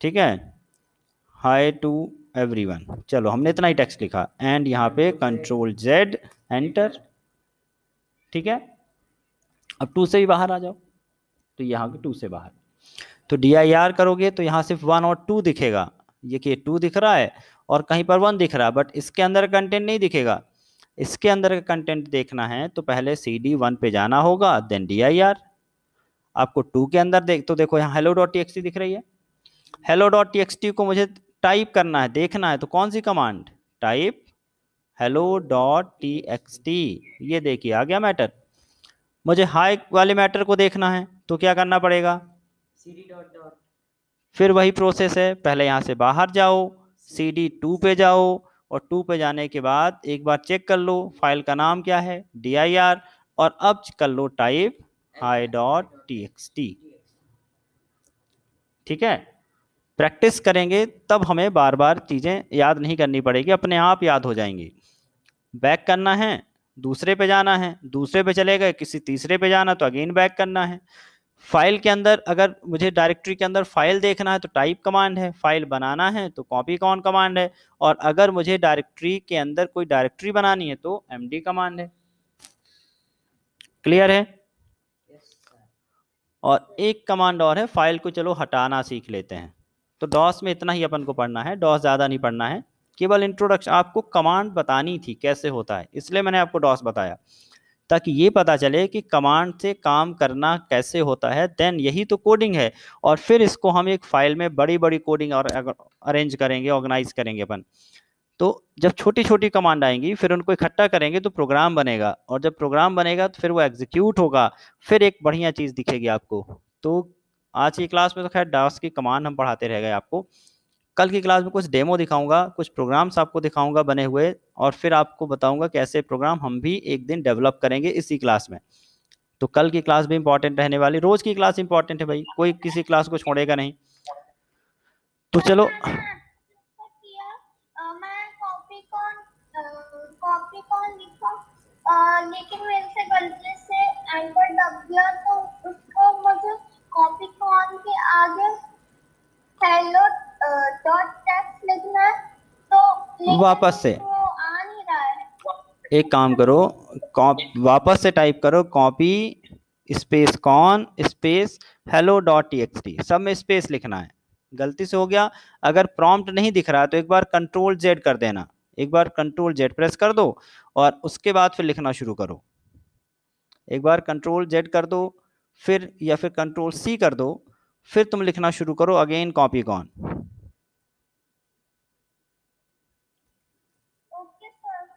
ठीक है, हाई टू एवरीवन, चलो हमने इतना ही टेक्स्ट लिखा, एंड यहाँ पे कंट्रोल जेड एंटर। ठीक है, अब 2 से भी बाहर आ जाओ, तो यहाँ के 2 से बाहर, तो DIR करोगे तो यहाँ सिर्फ 1 और 2 दिखेगा, ये कि 2 दिख रहा है और कहीं पर 1 दिख रहा है, बट इसके अंदर कंटेंट नहीं दिखेगा। इसके अंदर का कंटेंट देखना है तो पहले CD 1 पे जाना होगा, देन DIR। आपको 2 के अंदर तो देखो यहाँ हेलो डॉट टी दिख रही है, हेलो डॉट टी को मुझे टाइप करना है, देखना है, तो कौन सी command, type hello dot t, ये देखिए आ गया मैटर। मुझे हाई वाले मैटर को देखना है तो क्या करना पड़ेगा, cd dot dot फिर वही प्रोसेस है, पहले यहाँ से बाहर जाओ, CD 2 पे जाओ, और 2 पे जाने के बाद एक बार चेक कर लो फाइल का नाम क्या है, DIR, और अब कर लो टाइप हाई डॉट टी। ठीक है, प्रैक्टिस करेंगे तब हमें बार बार चीज़ें याद नहीं करनी पड़ेगी, अपने आप याद हो जाएंगी। बैक करना है, दूसरे पे जाना है, दूसरे पे चले गए, किसी तीसरे पे जाना तो अगेन बैक करना है। फाइल के अंदर अगर मुझे डायरेक्टरी के अंदर फाइल देखना है तो टाइप कमांड है, फाइल बनाना है तो कॉपी कॉन कमांड है, और अगर मुझे डायरेक्टरी के अंदर कोई डायरेक्टरी बनानी है तो MD कमांड है। क्लियर है? yes sir और एक कमांड और है, फाइल को चलो हटाना सीख लेते हैं। तो डॉस में इतना ही अपन को पढ़ना है, डॉस ज़्यादा नहीं पढ़ना है, केवल इंट्रोडक्शन, आपको कमांड बतानी थी कैसे होता है, इसलिए मैंने आपको डॉस बताया, ताकि ये पता चले कि कमांड से काम करना कैसे होता है। देन यही तो कोडिंग है, और फिर इसको हम एक फाइल में बड़ी बड़ी कोडिंग और अरेंज करेंगे, ऑर्गेनाइज करेंगे अपन। तो जब छोटी छोटी कमांड आएंगी फिर उनको इकट्ठा करेंगे तो प्रोग्राम बनेगा, और जब प्रोग्राम बनेगा तो फिर वो एग्जीक्यूट होगा, फिर एक बढ़िया चीज़ दिखेगी आपको। तो आज की क्लास में तो खैर डॉस की कमांड हम पढ़ाते रह गए आपको, कल की क्लास में कुछ डेमो दिखाऊंगा, कुछ प्रोग्राम्स आपको दिखाऊंगा बने हुए, और फिर आपको बताऊंगा कैसे प्रोग्राम हम भी एक दिन डेवलप करेंगे इसी क्लास में। तो कल की क्लास भी इंपॉर्टेंट रहने वाली, रोज की क्लास इंपॉर्टेंट है भाई, कोई किसी क्लास को छोड़ेगा नहीं। तो चलो, मैं कॉपी कौन लिखा, लेकिन मेरे से गलती से एंकर दब गया, तो उसको मुझे कॉपी कौन के आगे हेलो डॉट टेक्स्ट लिखना है, तो वापस से वो आ नहीं रहा है। एक काम करो, वापस से टाइप करो copy space con space hello dot T, सब में स्पेस लिखना है, गलती से हो गया। अगर प्रॉम्प्ट नहीं दिख रहा है तो एक बार कंट्रोल जेड कर देना, एक बार कंट्रोल जेड प्रेस कर दो, और उसके बाद फिर लिखना शुरू करो। एक बार कंट्रोल जेड कर दो, फिर या फिर कंट्रोल सी कर दो, फिर तुम लिखना शुरू करो again copy con. Okay sir.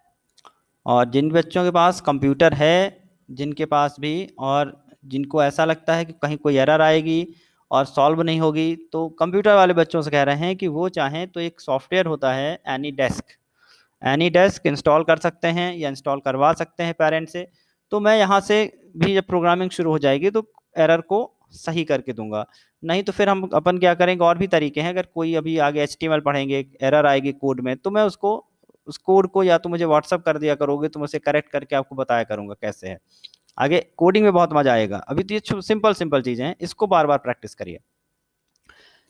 और जिन बच्चों के पास कंप्यूटर है, जिनके पास भी, और जिनको ऐसा लगता है कि कहीं कोई एरर आएगी और सॉल्व नहीं होगी, तो कंप्यूटर वाले बच्चों से कह रहे हैं कि वो चाहें तो एक सॉफ्टवेयर होता है एनी डेस्क इंस्टॉल कर सकते हैं या इंस्टॉल करवा सकते हैं पेरेंट्स से। तो मैं यहाँ से भी जब प्रोग्रामिंग शुरू हो जाएगी तो एरर को सही करके दूंगा, नहीं तो फिर हम अपन क्या करेंगे, और भी तरीके हैं, अगर कोई अभी आगे HTML पढ़ेंगे, एरर आएगी कोड में, तो मैं उसको उस कोड को या तो मुझे व्हाट्सअप कर दिया करोगे तो मैं उसे करेक्ट करके आपको बताया करूंगा कैसे है। आगे कोडिंग में बहुत मजा आएगा, अभी तो ये सिंपल सिंपल चीजें हैं, इसको बार बार प्रैक्टिस करिए।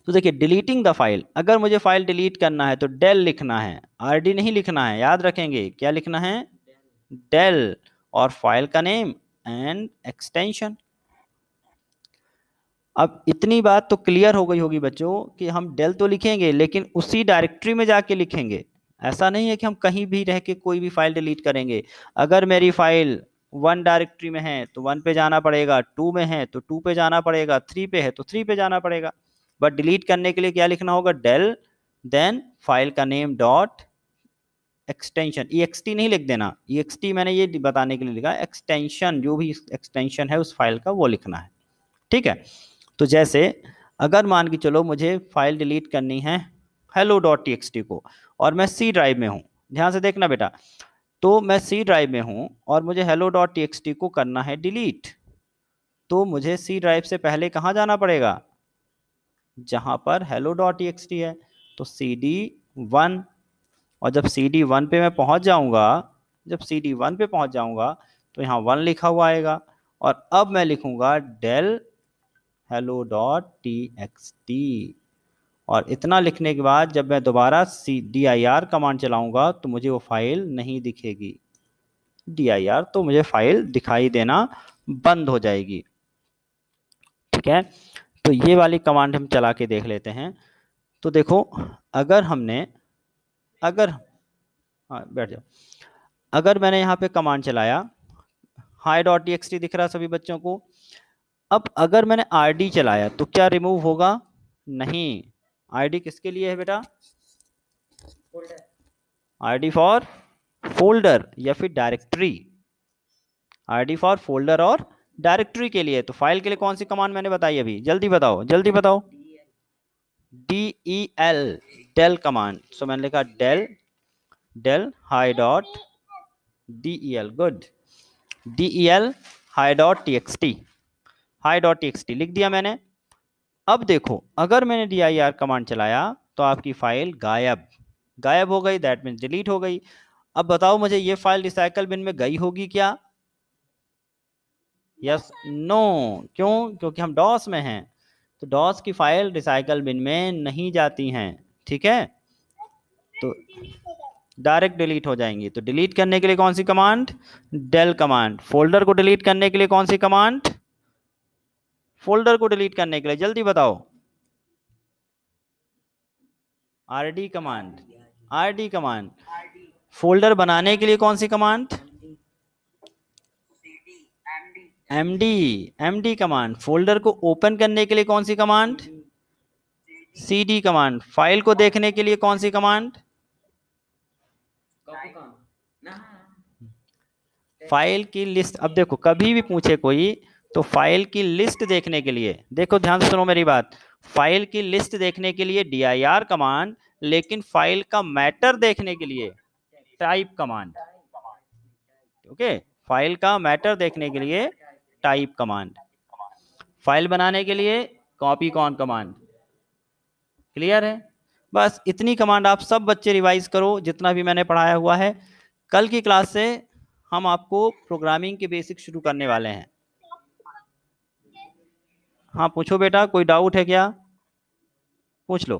तो देखिए, डिलीटिंग द फाइल, अगर मुझे फाइल डिलीट करना है तो डेल लिखना है, RD नहीं लिखना है, याद रखेंगे क्या लिखना है, डेल, और फाइल का नेम एंड एक्सटेंशन। अब इतनी बात तो क्लियर हो गई होगी बच्चों कि हम डेल तो लिखेंगे लेकिन उसी डायरेक्टरी में जाके लिखेंगे, ऐसा नहीं है कि हम कहीं भी रह के कोई भी फाइल डिलीट करेंगे। अगर मेरी फाइल 1 डायरेक्टरी में है तो 1 पे जाना पड़ेगा, 2 में है तो 2 पे जाना पड़ेगा, 3 पे है तो 3 पे जाना पड़ेगा। बट डिलीट करने के लिए क्या लिखना होगा, डेल देन फाइल का नेम डॉट एक्सटेंशन, EXT नहीं लिख देना, EXT मैंने ये बताने के लिए लिखा, एक्सटेंशन जो भी एक्सटेंशन है उस फाइल का वो लिखना है। ठीक है, तो जैसे अगर मान के चलो मुझे फाइल डिलीट करनी है hello.txt को, और मैं सी ड्राइव में हूँ, ध्यान से देखना बेटा, तो मैं सी ड्राइव में हूँ और मुझे hello.txt को करना है डिलीट, तो मुझे सी ड्राइव से पहले कहाँ जाना पड़ेगा, जहाँ पर hello.txt है, तो CD1, और जब CD1 पे मैं पहुँच जाऊँगा, जब CD1 पे पहुँच जाऊँगा तो यहाँ 1 लिखा हुआ आएगा, और अब मैं लिखूँगा del hello.txt, और इतना लिखने के बाद जब मैं दोबारा dir कमांड चलाऊंगा तो मुझे वो फाइल नहीं दिखेगी, dir तो मुझे फाइल दिखाई देना बंद हो जाएगी। ठीक है, तो ये वाली कमांड हम चला के देख लेते हैं। तो देखो, अगर हमने, अगर, हाँ बैठ जाओ, अगर मैंने यहाँ पे कमांड चलाया hi.txt दिख रहा सभी बच्चों को, अब अगर मैंने rd चलाया तो क्या रिमूव होगा, नहीं। rd किसके लिए है बेटा, फोल्डर, rd फॉर फोल्डर या फिर डायरेक्टरी, rd फॉर फोल्डर और डायरेक्टरी के लिए। तो फाइल के लिए कौन सी कमांड मैंने बताई अभी, जल्दी बताओ जल्दी बताओ, del, del कमांड। सो मैंने लिखा del hi.del, good, del hi.txt, hi.txt लिख दिया मैंने। अब देखो, अगर मैंने dir कमांड चलाया तो आपकी फाइल गायब, गायब हो गई, दैट मीन्स डिलीट हो गई। अब बताओ मुझे ये फाइल रिसाइकल बिन में गई होगी क्या, यस नो, क्यों, क्योंकि हम डॉस में हैं, तो डॉस की फाइल रिसाइकल बिन में नहीं जाती हैं। ठीक है, तो डायरेक्ट डिलीट हो जाएंगी। तो डिलीट करने के लिए कौन सी कमांड, del कमांड। फोल्डर को डिलीट करने के लिए कौन सी कमांड, फोल्डर को डिलीट करने के लिए जल्दी बताओ, rd कमांड, rd कमांड। फोल्डर बनाने के लिए कौन सी command, md, md command. Folder को ओपन करने के लिए कौन सी कमांड, cd कमांड। फाइल को देखने के लिए कौन सी कमांड, कॉपी कॉन ना, फाइल की लिस्ट। अब देखो, कभी भी पूछे कोई तो फाइल की लिस्ट देखने के लिए, देखो ध्यान से सुनो मेरी बात, फाइल की लिस्ट देखने के लिए dir कमांड, लेकिन फाइल का मैटर देखने के लिए टाइप कमांड। ओके, फाइल का मैटर देखने के लिए टाइप कमांड, फाइल बनाने के लिए कॉपी कॉन कमांड। क्लियर है, बस इतनी कमांड आप सब बच्चे रिवाइज करो जितना भी मैंने पढ़ाया हुआ है। कल की क्लास से हम आपको प्रोग्रामिंग के बेसिक शुरू करने वाले हैं। हाँ पूछो बेटा, कोई डाउट है क्या, पूछ लो।